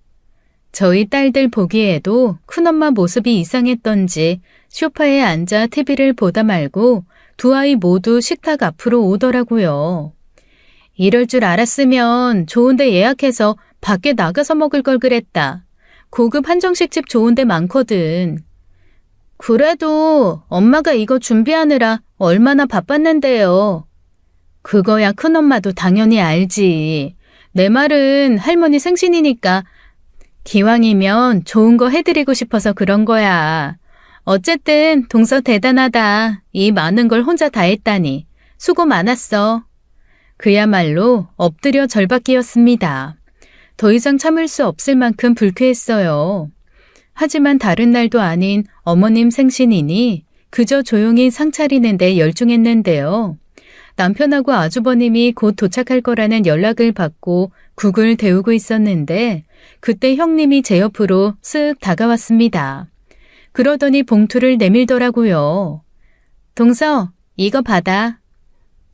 저희 딸들 보기에도 큰엄마 모습이 이상했던지 소파에 앉아 TV를 보다 말고 두 아이 모두 식탁 앞으로 오더라고요. 이럴 줄 알았으면 좋은데 예약해서 밖에 나가서 먹을 걸 그랬다. 고급 한정식집 좋은데 많거든. 그래도 엄마가 이거 준비하느라 얼마나 바빴는데요. 그거야 큰엄마도 당연히 알지. 내 말은 할머니 생신이니까 기왕이면 좋은 거 해드리고 싶어서 그런 거야. 어쨌든 동서 대단하다. 이 많은 걸 혼자 다 했다니. 수고 많았어. 그야말로 엎드려 절받기였습니다. 더 이상 참을 수 없을 만큼 불쾌했어요. 하지만 다른 날도 아닌 어머님 생신이니 그저 조용히 상 차리는 데 열중했는데요. 남편하고 아주버님이 곧 도착할 거라는 연락을 받고 국을 데우고 있었는데 그때 형님이 제 옆으로 쓱 다가왔습니다. 그러더니 봉투를 내밀더라고요. 동서, 이거 받아.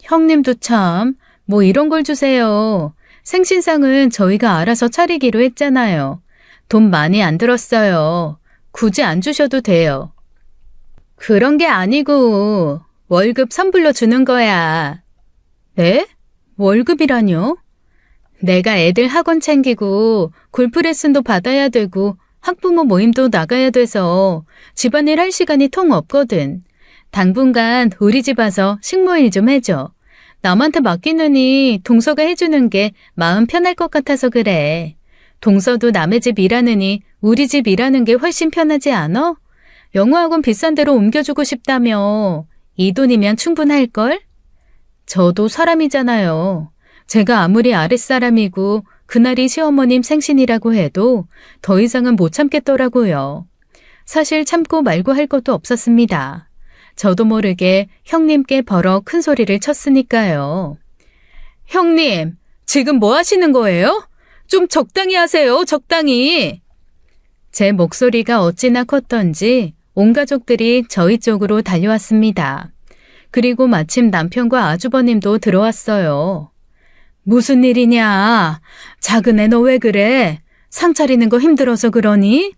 형님도 참, 뭐 이런 걸 주세요. 생신상은 저희가 알아서 차리기로 했잖아요. 돈 많이 안 들었어요. 굳이 안 주셔도 돼요. 그런 게 아니고 월급 선불로 주는 거야. 네? 월급이라뇨? 내가 애들 학원 챙기고 골프 레슨도 받아야 되고 학부모 모임도 나가야 돼서 집안일 할 시간이 통 없거든. 당분간 우리 집 와서 식모일 좀 해줘. 남한테 맡기느니 동서가 해주는 게 마음 편할 것 같아서 그래. 동서도 남의 집 일하느니 우리 집 일하는 게 훨씬 편하지 않아? 영어학원 비싼 데로 옮겨주고 싶다며. 이 돈이면 충분할걸? 저도 사람이잖아요. 제가 아무리 아랫사람이고 그날이 시어머님 생신이라고 해도 더 이상은 못 참겠더라고요. 사실 참고 말고 할 것도 없었습니다. 저도 모르게 형님께 버럭 큰 소리를 쳤으니까요. 형님, 지금 뭐 하시는 거예요? 좀 적당히 하세요, 적당히. 제 목소리가 어찌나 컸던지 온 가족들이 저희 쪽으로 달려왔습니다. 그리고 마침 남편과 아주버님도 들어왔어요. 무슨 일이냐? 작은 애 너 왜 그래? 상 차리는 거 힘들어서 그러니?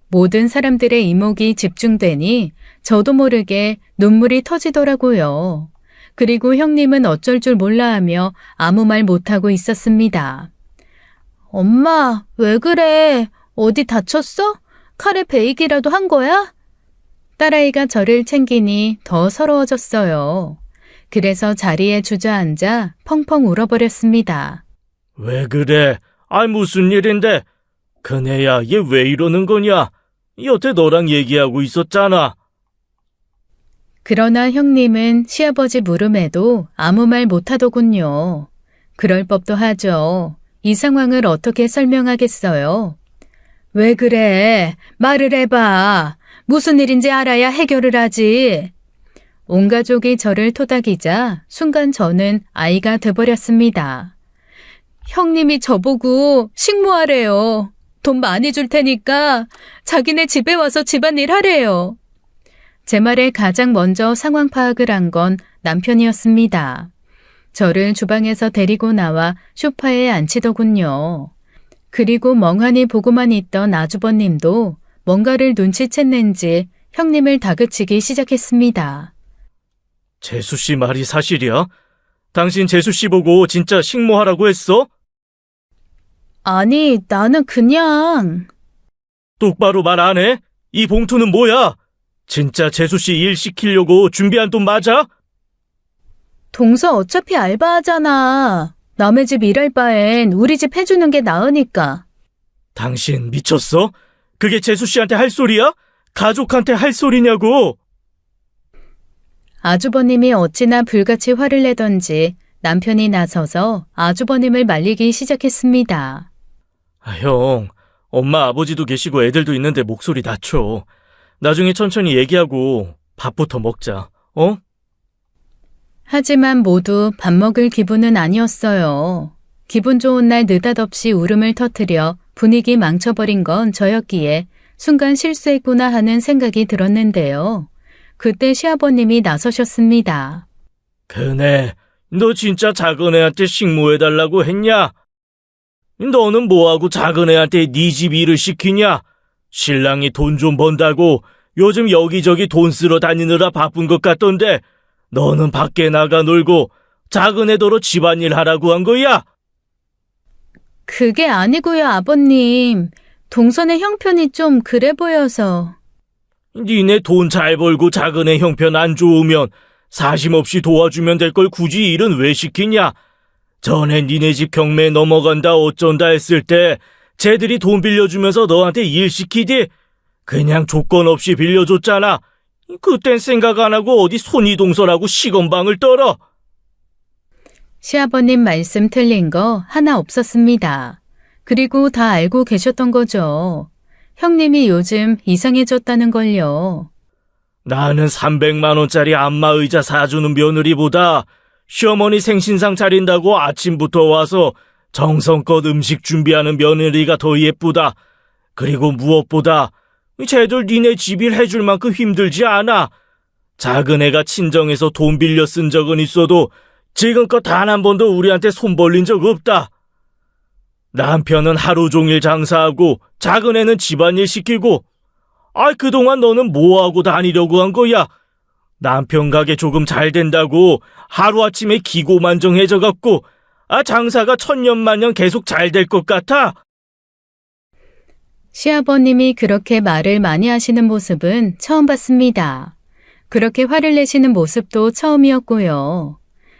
모든 사람들의 이목이 집중되니 저도 모르게 눈물이 터지더라고요. 그리고 형님은 어쩔 줄 몰라 하며 아무 말 못하고 있었습니다. 엄마, 왜 그래? 어디 다쳤어? 칼에 베이기라도 한 거야? 딸아이가 저를 챙기니 더 서러워졌어요. 그래서 자리에 주저앉아 펑펑 울어버렸습니다. 왜 그래? 무슨 일인데? 그네야, 얘 왜 이러는 거냐? 여태 너랑 얘기하고 있었잖아. 그러나 형님은 시아버지 물음에도 아무 말 못하더군요. 그럴 법도 하죠. 이 상황을 어떻게 설명하겠어요? 왜 그래? 말을 해봐. 무슨 일인지 알아야 해결을 하지. 온 가족이 저를 토닥이자 순간 저는 아이가 돼버렸습니다. 형님이 저보고 식모하래요. 돈 많이 줄 테니까 자기네 집에 와서 집안일 하래요. 제 말에 가장 먼저 상황 파악을 한 건 남편이었습니다. 저를 주방에서 데리고 나와 소파에 앉히더군요. 그리고 멍하니 보고만 있던 아주버님도 뭔가를 눈치챘는지 형님을 다그치기 시작했습니다. 재수 씨 말이 사실이야? 당신 재수 씨 보고 진짜 식모하라고 했어? 아니, 나는 그냥... 똑바로 말 안 해? 이 봉투는 뭐야? 진짜 재수 씨 일 시키려고 준비한 돈 맞아? 동서 어차피 알바하잖아. 남의 집 일할 바엔 우리 집 해주는 게 나으니까. 당신 미쳤어? 그게 재수 씨한테 할 소리야? 가족한테 할 소리냐고? 아주버님이 어찌나 불같이 화를 내던지 남편이 나서서 아주버님을 말리기 시작했습니다. 형, 엄마 아버지도 계시고 애들도 있는데 목소리 낮춰. 나중에 천천히 얘기하고 밥부터 먹자. 어? 하지만 모두 밥 먹을 기분은 아니었어요. 기분 좋은 날 느닷없이 울음을 터뜨려 분위기 망쳐버린 건 저였기에 순간 실수했구나 하는 생각이 들었는데요. 그때 시아버님이 나서셨습니다. 그네, 너 진짜 작은 애한테 식모해달라고 했냐? 너는 뭐하고 작은 애한테 네 집 일을 시키냐? 신랑이 돈 좀 번다고 요즘 여기저기 돈 쓰러 다니느라 바쁜 것 같던데 너는 밖에 나가 놀고 작은 애더러 집안일 하라고 한 거야? 그게 아니고요, 아버님. 동선의 형편이 좀 그래 보여서. 니네 돈 잘 벌고 작은 애 형편 안 좋으면 사심 없이 도와주면 될 걸 굳이 일은 왜 시키냐? 전에 니네 집 경매 넘어간다 어쩐다 했을 때 쟤들이 돈 빌려주면서 너한테 일 시키디? 그냥 조건 없이 빌려줬잖아. 그땐 생각 안 하고 어디 손이동설하고 시건방을 떨어. 시아버님 말씀 틀린 거 하나 없었습니다. 그리고 다 알고 계셨던 거죠. 형님이 요즘 이상해졌다는 걸요. 나는 300만 원짜리 안마의자 사주는 며느리보다 시어머니 생신상 차린다고 아침부터 와서 정성껏 음식 준비하는 며느리가 더 예쁘다. 그리고 무엇보다 쟤들 니네 집일 해줄 만큼 힘들지 않아. 작은 애가 친정에서 돈 빌려 쓴 적은 있어도 지금껏 단 한 번도 우리한테 손 벌린 적 없다. 남편은 하루 종일 장사하고 작은 애는 집안일 시키고 그동안 너는 뭐하고 다니려고 한 거야? 남편 가게 조금 잘 된다고 하루아침에 기고만정해져갖고 장사가 천년만년 계속 잘 될 것 같아? 시아버님이 그렇게 말을 많이 하시는 모습은 처음 봤습니다. 그렇게 화를 내시는 모습도 처음이었고요.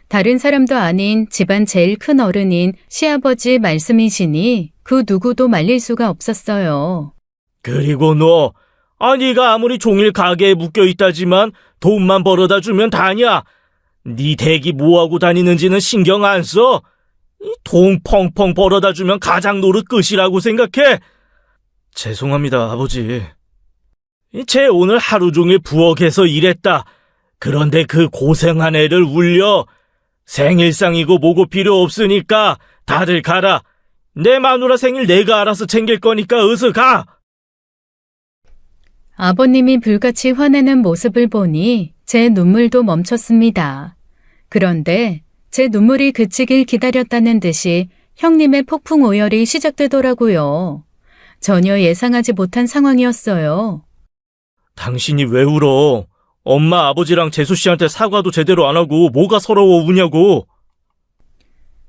다른 사람도 아닌 집안 제일 큰 어른인 시아버지 말씀이시니 그 누구도 말릴 수가 없었어요. 그리고 너, 네가 아무리 종일 가게에 묶여있다지만 돈만 벌어다 주면 다냐? 네 댁이 뭐하고 다니는지는 신경 안 써? 돈 펑펑 벌어다 주면 가장 노릇 끝이라고 생각해? 죄송합니다, 아버지. 쟤 오늘 하루 종일 부엌에서 일했다. 그런데 그 고생한 애를 울려. 생일상이고 뭐고 필요 없으니까 다들 가라. 내 마누라 생일 내가 알아서 챙길 거니까 어서 가. 아버님이 불같이 화내는 모습을 보니 제 눈물도 멈췄습니다. 그런데 제 눈물이 그치길 기다렸다는 듯이 형님의 폭풍 오열이 시작되더라고요. 전혀 예상하지 못한 상황이었어요. 당신이 왜 울어? 엄마 아버지랑 재수 씨한테 사과도 제대로 안 하고 뭐가 서러워 우냐고.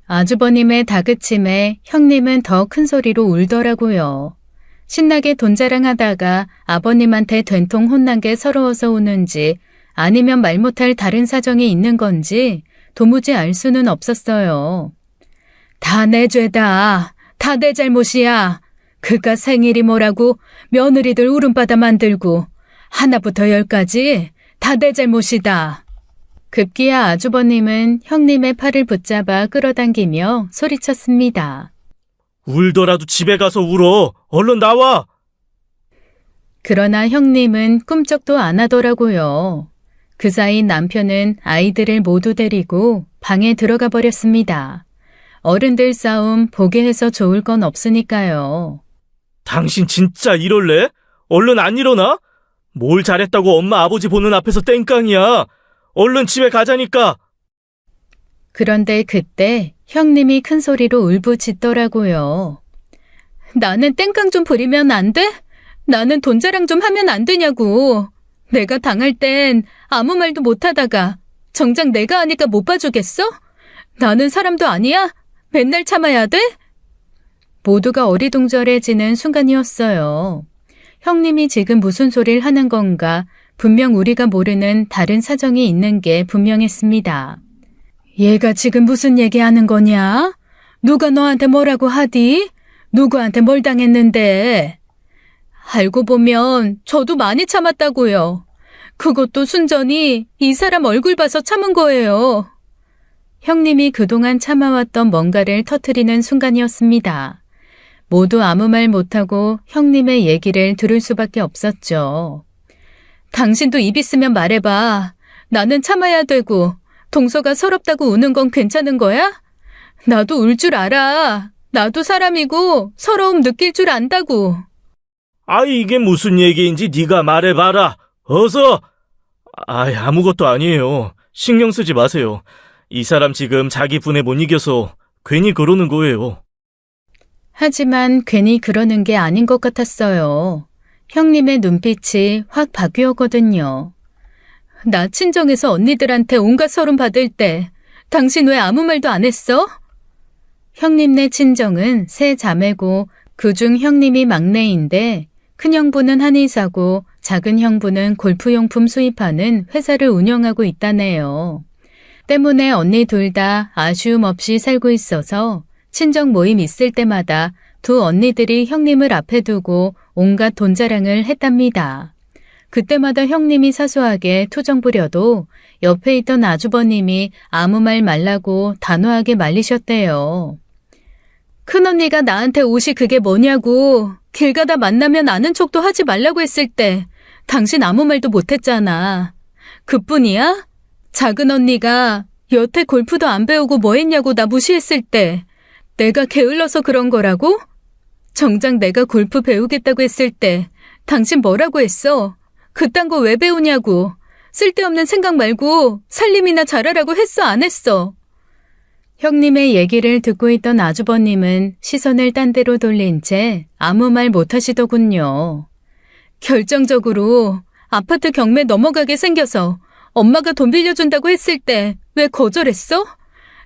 아주버님의 다그침에 형님은 더 큰 소리로 울더라고요. 신나게 돈 자랑하다가 아버님한테 된통 혼난 게 서러워서 우는지 아니면 말 못할 다른 사정이 있는 건지 도무지 알 수는 없었어요. 다 내 죄다. 다 내 잘못이야. 그깟 생일이 뭐라고 며느리들 울음바다 만들고 하나부터 열까지 다 내 잘못이다. 급기야 아주버님은 형님의 팔을 붙잡아 끌어당기며 소리쳤습니다. 울더라도 집에 가서 울어. 얼른 나와. 그러나 형님은 꿈쩍도 안 하더라고요. 그 사이 남편은 아이들을 모두 데리고 방에 들어가 버렸습니다. 어른들 싸움 보게 해서 좋을 건 없으니까요. 당신 진짜 이럴래? 얼른 안 일어나? 뭘 잘했다고 엄마 아버지 보는 앞에서 땡깡이야. 얼른 집에 가자니까. 그런데 그때 형님이 큰 소리로 울부짖더라고요. 나는 땡깡 좀 부리면 안 돼? 나는 돈 자랑 좀 하면 안 되냐고. 내가 당할 땐 아무 말도 못하다가 정작 내가 하니까 못 봐주겠어? 나는 사람도 아니야? 맨날 참아야 돼? 모두가 어리둥절해지는 순간이었어요. 형님이 지금 무슨 소리를 하는 건가? 분명 우리가 모르는 다른 사정이 있는 게 분명했습니다. 얘가 지금 무슨 얘기하는 거냐? 누가 너한테 뭐라고 하디? 누구한테 뭘 당했는데? 알고 보면 저도 많이 참았다고요. 그것도 순전히 이 사람 얼굴 봐서 참은 거예요. 형님이 그동안 참아왔던 뭔가를 터뜨리는 순간이었습니다. 모두 아무 말 못하고 형님의 얘기를 들을 수밖에 없었죠. 당신도 입 있으면 말해봐. 나는 참아야 되고 동서가 서럽다고 우는 건 괜찮은 거야? 나도 울 줄 알아. 나도 사람이고 서러움 느낄 줄 안다고. 이게 무슨 얘기인지 네가 말해봐라. 어서! 아무것도 아니에요. 신경 쓰지 마세요. 이 사람 지금 자기 분에 못 이겨서 괜히 그러는 거예요. 하지만 괜히 그러는 게 아닌 것 같았어요. 형님의 눈빛이 확 바뀌었거든요. 나 친정에서 언니들한테 온갖 서름 받을 때 당신 왜 아무 말도 안 했어? 형님네 친정은 세 자매고 그중 형님이 막내인데 큰형부는 한의사고 작은 형부는 골프용품 수입하는 회사를 운영하고 있다네요. 때문에 언니 둘 다 아쉬움 없이 살고 있어서 친정 모임 있을 때마다 두 언니들이 형님을 앞에 두고 온갖 돈 자랑을 했답니다. 그때마다 형님이 사소하게 투정 부려도 옆에 있던 아주버님이 아무 말 말라고 단호하게 말리셨대요. 큰언니가 나한테 옷이 그게 뭐냐고 길 가다 만나면 아는 척도 하지 말라고 했을 때 당신 아무 말도 못했잖아. 그뿐이야? 작은 언니가 여태 골프도 안 배우고 뭐 했냐고 나 무시했을 때 내가 게을러서 그런 거라고? 정작 내가 골프 배우겠다고 했을 때 당신 뭐라고 했어? 그딴 거 왜 배우냐고. 쓸데없는 생각 말고 살림이나 잘하라고 했어 안 했어? 형님의 얘기를 듣고 있던 아주버님은 시선을 딴 데로 돌린 채 아무 말 못하시더군요. 결정적으로 아파트 경매 넘어가게 생겨서 엄마가 돈 빌려준다고 했을 때 왜 거절했어?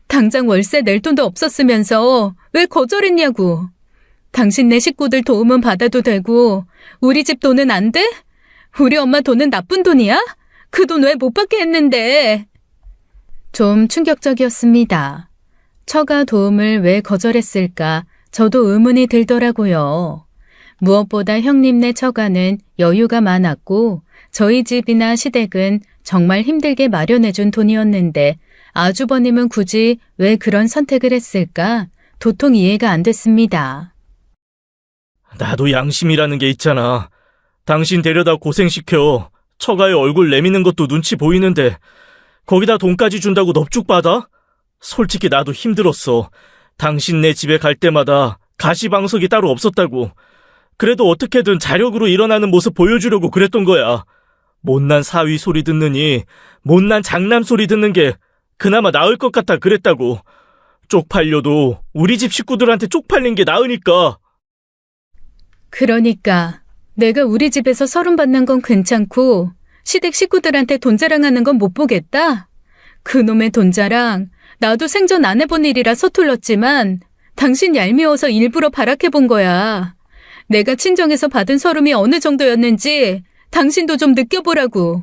당장 월세 낼 돈도 없었으면서 왜 거절했냐고. 당신네 식구들 도움은 받아도 되고 우리 집 돈은 안 돼? 우리 엄마 돈은 나쁜 돈이야? 그 돈 왜 못 받게 했는데? 좀 충격적이었습니다. 처가 도움을 왜 거절했을까 저도 의문이 들더라고요. 무엇보다 형님네 처가는 여유가 많았고 저희 집이나 시댁은 정말 힘들게 마련해준 돈이었는데 아주버님은 굳이 왜 그런 선택을 했을까 도통 이해가 안 됐습니다. 나도 양심이라는 게 있잖아. 당신 데려다 고생시켜 처가에 얼굴 내미는 것도 눈치 보이는데 거기다 돈까지 준다고 넙죽받아? 솔직히 나도 힘들었어. 당신네 집에 갈 때마다 가시방석이 따로 없었다고. 그래도 어떻게든 자력으로 일어나는 모습 보여주려고 그랬던 거야. 못난 사위 소리 듣느니 못난 장남 소리 듣는 게 그나마 나을 것 같아 그랬다고. 쪽팔려도 우리 집 식구들한테 쪽팔린 게 나으니까. 그러니까 내가 우리 집에서 서름 받는 건 괜찮고 시댁 식구들한테 돈 자랑하는 건 못 보겠다? 그놈의 돈 자랑 나도 생전 안 해본 일이라 서툴렀지만 당신 얄미워서 일부러 발악해본 거야. 내가 친정에서 받은 서름이 어느 정도였는지 당신도 좀 느껴보라고.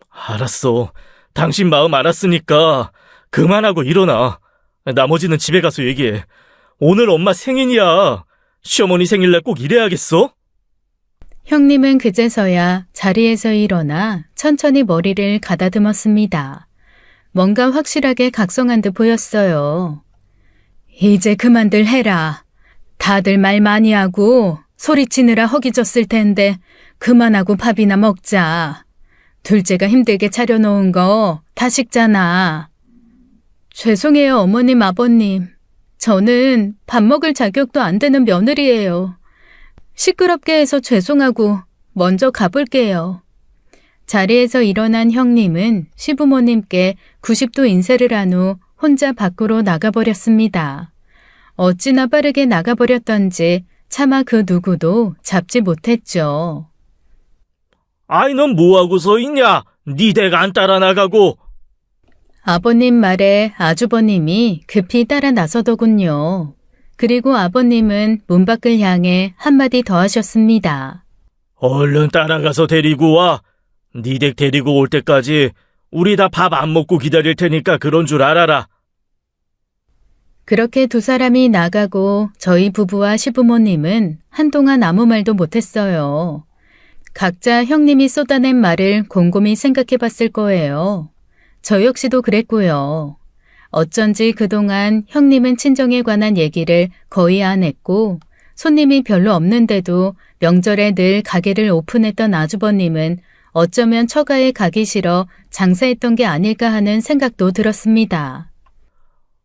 알았어. 당신 마음 알았으니까 그만하고 일어나. 나머지는 집에 가서 얘기해. 오늘 엄마 생일이야. 시어머니 생일날 꼭 이래야겠어? 형님은 그제서야 자리에서 일어나 천천히 머리를 가다듬었습니다. 뭔가 확실하게 각성한 듯 보였어요. 이제 그만들 해라. 다들 말 많이 하고 소리치느라 허기졌을 텐데 그만하고 밥이나 먹자. 둘째가 힘들게 차려놓은 거 다 식잖아. 죄송해요, 어머님, 아버님. 저는 밥 먹을 자격도 안 되는 며느리예요. 시끄럽게 해서 죄송하고 먼저 가볼게요. 자리에서 일어난 형님은 시부모님께 90도 인사를 한 후 혼자 밖으로 나가버렸습니다. 어찌나 빠르게 나가버렸던지 차마 그 누구도 잡지 못했죠. 넌 뭐하고 서 있냐? 네 댁 안 따라 나가고. 아버님 말에 아주버님이 급히 따라 나서더군요. 그리고 아버님은 문 밖을 향해 한마디 더 하셨습니다. 얼른 따라가서 데리고 와. 네 댁 데리고 올 때까지 우리 다 밥 안 먹고 기다릴 테니까 그런 줄 알아라. 그렇게 두 사람이 나가고 저희 부부와 시부모님은 한동안 아무 말도 못했어요. 각자 형님이 쏟아낸 말을 곰곰이 생각해 봤을 거예요. 저 역시도 그랬고요. 어쩐지 그동안 형님은 친정에 관한 얘기를 거의 안 했고 손님이 별로 없는데도 명절에 늘 가게를 오픈했던 아주버님은 어쩌면 처가에 가기 싫어 장사했던 게 아닐까 하는 생각도 들었습니다.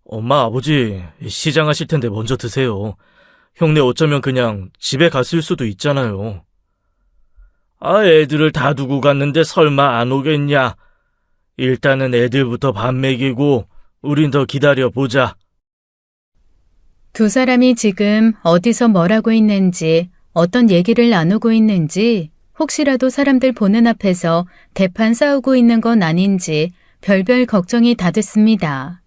엄마, 아버지, 시장하실 텐데 먼저 드세요. 형네 어쩌면 그냥 집에 갔을 수도 있잖아요. 아, 애들을 다 두고 갔는데 설마 안 오겠냐? 일단은 애들부터 밥 먹이고 우린 더 기다려보자. 두 사람이 지금 어디서 뭘 하고 있는지, 어떤 얘기를 나누고 있는지, 혹시라도 사람들 보는 앞에서 대판 싸우고 있는 건 아닌지 별별 걱정이 다 됐습니다.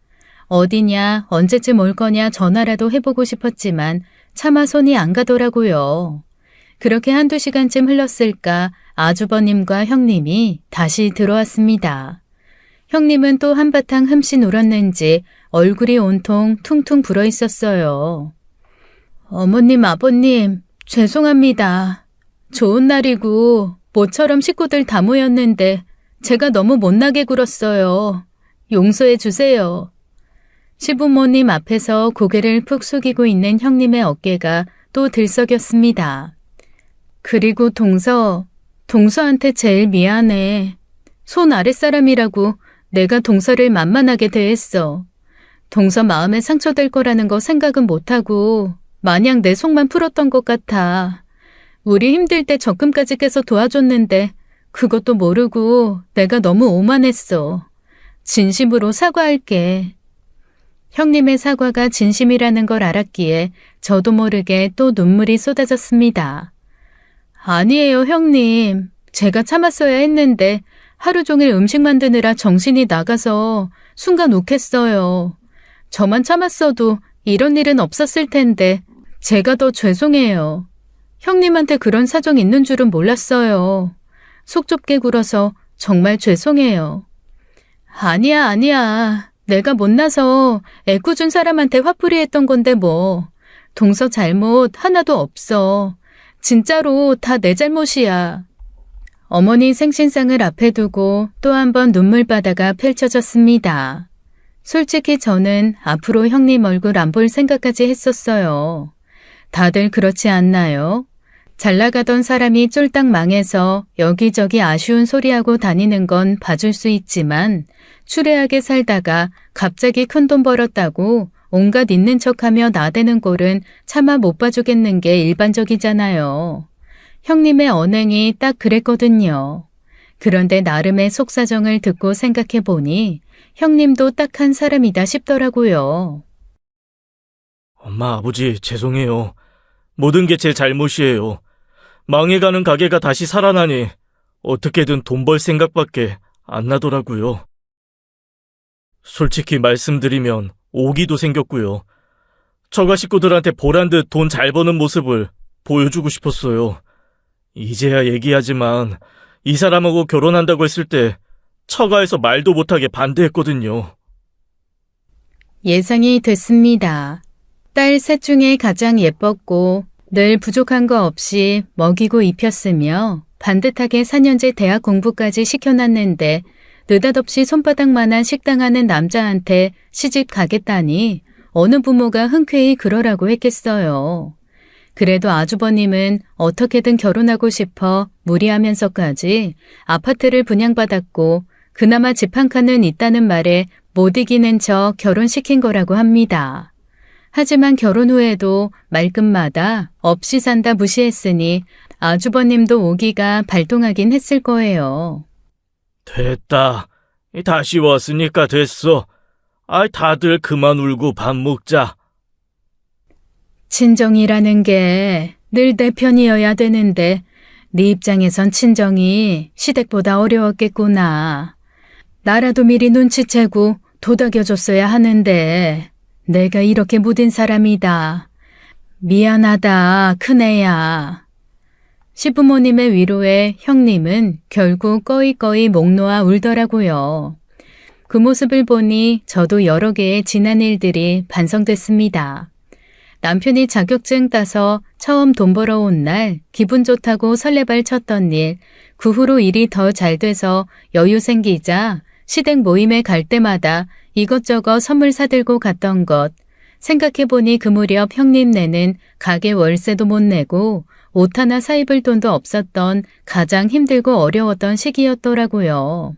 어디냐, 언제쯤 올 거냐 전화라도 해보고 싶었지만 차마 손이 안 가더라고요. 그렇게 한두 시간쯤 흘렀을까 아주버님과 형님이 다시 들어왔습니다. 형님은 또 한바탕 흠씬 울었는지 얼굴이 온통 퉁퉁 불어 있었어요. 어머님, 아버님, 죄송합니다. 좋은 날이고 모처럼 식구들 다 모였는데 제가 너무 못나게 굴었어요. 용서해 주세요. 시부모님 앞에서 고개를 푹 숙이고 있는 형님의 어깨가 또 들썩였습니다. 그리고 동서한테 제일 미안해. 손 아랫사람이라고 내가 동서를 만만하게 대했어. 동서 마음에 상처될 거라는 거 생각은 못하고 마냥 내 속만 풀었던 것 같아. 우리 힘들 때 적금까지 깨서 도와줬는데 그것도 모르고 내가 너무 오만했어. 진심으로 사과할게. 형님의 사과가 진심이라는 걸 알았기에 저도 모르게 또 눈물이 쏟아졌습니다. 아니에요, 형님. 제가 참았어야 했는데 하루 종일 음식 만드느라 정신이 나가서 순간 욱했어요. 저만 참았어도 이런 일은 없었을 텐데 제가 더 죄송해요. 형님한테 그런 사정 있는 줄은 몰랐어요. 속 좁게 굴어서 정말 죄송해요. 아니야. 내가 못나서 애꿎은 사람한테 화풀이 했던 건데 뭐. 동서 잘못 하나도 없어. 진짜로 다 내 잘못이야. 어머니 생신상을 앞에 두고 또 한 번 눈물바다가 펼쳐졌습니다. 솔직히 저는 앞으로 형님 얼굴 안 볼 생각까지 했었어요. 다들 그렇지 않나요? 잘 나가던 사람이 쫄딱 망해서 여기저기 아쉬운 소리하고 다니는 건 봐줄 수 있지만 추레하게 살다가 갑자기 큰돈 벌었다고 온갖 있는 척하며 나대는 꼴은 차마 못 봐주겠는 게 일반적이잖아요. 형님의 언행이 딱 그랬거든요. 그런데 나름의 속사정을 듣고 생각해 보니 형님도 딱한 사람이다 싶더라고요. 엄마, 아버지, 죄송해요. 모든 게 제 잘못이에요. 망해가는 가게가 다시 살아나니 어떻게든 돈 벌 생각밖에 안 나더라고요. 솔직히 말씀드리면 오기도 생겼고요. 처가 식구들한테 보란 듯 돈 잘 버는 모습을 보여주고 싶었어요. 이제야 얘기하지만 이 사람하고 결혼한다고 했을 때 처가에서 말도 못하게 반대했거든요. 예상이 됐습니다. 딸 셋 중에 가장 예뻤고 늘 부족한 거 없이 먹이고 입혔으며 반듯하게 4년제 대학 공부까지 시켜놨는데 느닷없이 손바닥만한 식당하는 남자한테 시집 가겠다니 어느 부모가 흔쾌히 그러라고 했겠어요. 그래도 아주버님은 어떻게든 결혼하고 싶어 무리하면서까지 아파트를 분양받았고 그나마 집 한 칸은 있다는 말에 못 이기는 척 결혼시킨 거라고 합니다. 하지만 결혼 후에도 말끝마다 없이 산다 무시했으니 아주버님도 오기가 발동하긴 했을 거예요. 됐다. 다시 왔으니까 됐어. 다들 그만 울고 밥 먹자. 친정이라는 게 늘 내 편이어야 되는데 네 입장에선 친정이 시댁보다 어려웠겠구나. 나라도 미리 눈치채고 도닥여줬어야 하는데 내가 이렇게 무딘 사람이다. 미안하다, 큰애야. 시부모님의 위로에 형님은 결국 꺼이꺼이 목 놓아 울더라고요. 그 모습을 보니 저도 여러 개의 지난 일들이 반성됐습니다. 남편이 자격증 따서 처음 돈 벌어온 날 기분 좋다고 설레발 쳤던 일, 그 후로 일이 더 잘 돼서 여유 생기자 시댁 모임에 갈 때마다 이것저것 선물 사들고 갔던 것, 생각해보니 그 무렵 형님네는 가게 월세도 못 내고 옷 하나 사 입을 돈도 없었던 가장 힘들고 어려웠던 시기였더라고요.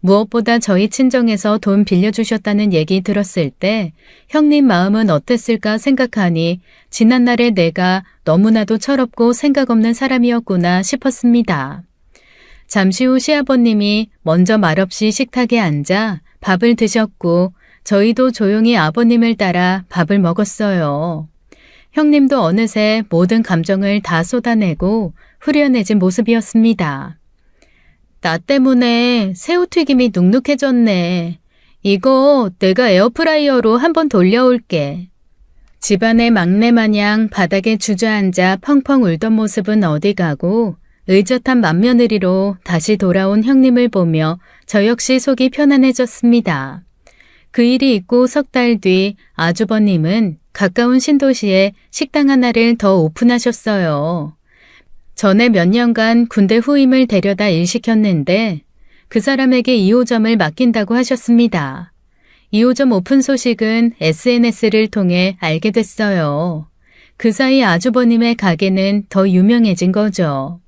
무엇보다 저희 친정에서 돈 빌려주셨다는 얘기 들었을 때 형님 마음은 어땠을까 생각하니 지난날의 내가 너무나도 철없고 생각 없는 사람이었구나 싶었습니다. 잠시 후 시아버님이 먼저 말없이 식탁에 앉아 밥을 드셨고 저희도 조용히 아버님을 따라 밥을 먹었어요. 형님도 어느새 모든 감정을 다 쏟아내고 후련해진 모습이었습니다. 나 때문에 새우튀김이 눅눅해졌네. 이거 내가 에어프라이어로 한번 돌려올게. 집안의 막내 마냥 바닥에 주저앉아 펑펑 울던 모습은 어디 가고 의젓한 맏며느리로 다시 돌아온 형님을 보며 저 역시 속이 편안해졌습니다. 그 일이 있고 석 달 뒤 아주버님은 가까운 신도시에 식당 하나를 더 오픈하셨어요. 전에 몇 년간 군대 후임을 데려다 일 시켰는데 그 사람에게 2호점을 맡긴다고 하셨습니다. 2호점 오픈 소식은 SNS를 통해 알게 됐어요. 그 사이 아주버님의 가게는 더 유명해진 거죠.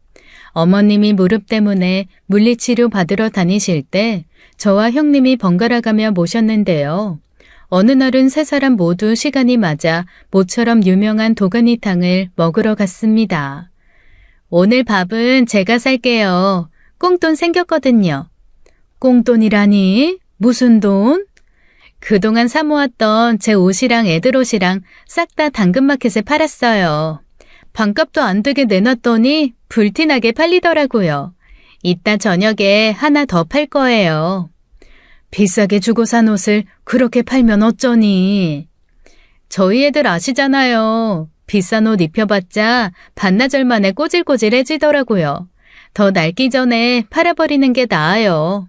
어머님이 무릎 때문에 물리치료 받으러 다니실 때 저와 형님이 번갈아가며 모셨는데요. 어느 날은 세 사람 모두 시간이 맞아 모처럼 유명한 도가니탕을 먹으러 갔습니다. 오늘 밥은 제가 살게요. 꽁돈 생겼거든요. 꽁돈이라니? 무슨 돈? 그동안 사모았던 제 옷이랑 애들 옷이랑 싹 다 당근마켓에 팔았어요. 반값도 안 되게 내놨더니 불티나게 팔리더라고요. 이따 저녁에 하나 더 팔 거예요. 비싸게 주고 산 옷을 그렇게 팔면 어쩌니? 저희 애들 아시잖아요. 비싼 옷 입혀봤자 반나절 만에 꼬질꼬질해지더라고요. 더 낡기 전에 팔아버리는 게 나아요.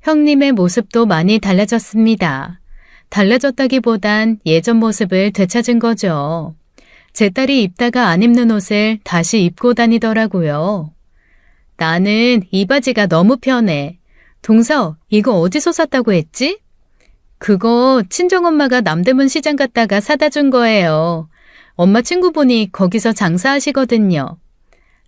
형님의 모습도 많이 달라졌습니다. 달라졌다기보단 예전 모습을 되찾은 거죠. 제 딸이 입다가 안 입는 옷을 다시 입고 다니더라고요. 나는 이 바지가 너무 편해. 동서, 이거 어디서 샀다고 했지? 그거 친정엄마가 남대문 시장 갔다가 사다 준 거예요. 엄마 친구분이 거기서 장사하시거든요.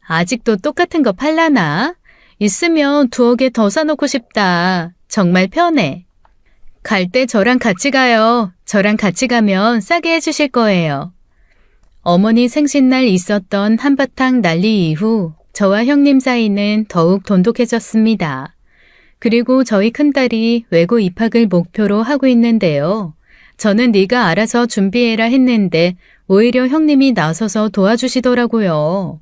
아직도 똑같은 거 팔라나? 있으면 두어 개 더 사놓고 싶다. 정말 편해. 갈 때 저랑 같이 가요. 저랑 같이 가면 싸게 해주실 거예요. 어머니 생신날 있었던 한바탕 난리 이후 저와 형님 사이는 더욱 돈독해졌습니다. 그리고 저희 큰딸이 외고 입학을 목표로 하고 있는데요. 저는 네가 알아서 준비해라 했는데 오히려 형님이 나서서 도와주시더라고요.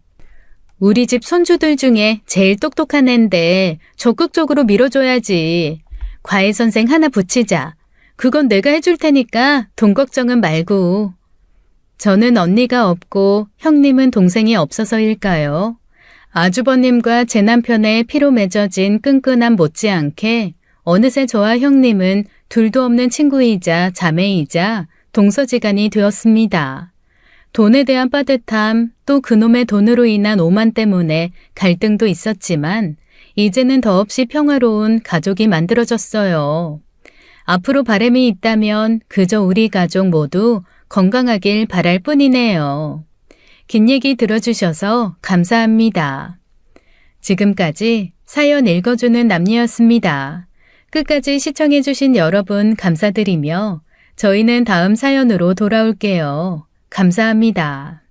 우리 집 손주들 중에 제일 똑똑한 앤데 적극적으로 밀어줘야지. 과외 선생 하나 붙이자. 그건 내가 해줄 테니까 돈 걱정은 말고. 저는 언니가 없고 형님은 동생이 없어서일까요? 아주버님과 제 남편의 피로 맺어진 끈끈함 못지않게 어느새 저와 형님은 둘도 없는 친구이자 자매이자 동서지간이 되었습니다. 돈에 대한 빠듯함, 또 그놈의 돈으로 인한 오만 때문에 갈등도 있었지만 이제는 더없이 평화로운 가족이 만들어졌어요. 앞으로 바람이 있다면 그저 우리 가족 모두 건강하길 바랄 뿐이네요. 긴 얘기 들어주셔서 감사합니다. 지금까지 사연 읽어주는 남녀였습니다. 끝까지 시청해주신 여러분 감사드리며 저희는 다음 사연으로 돌아올게요. 감사합니다.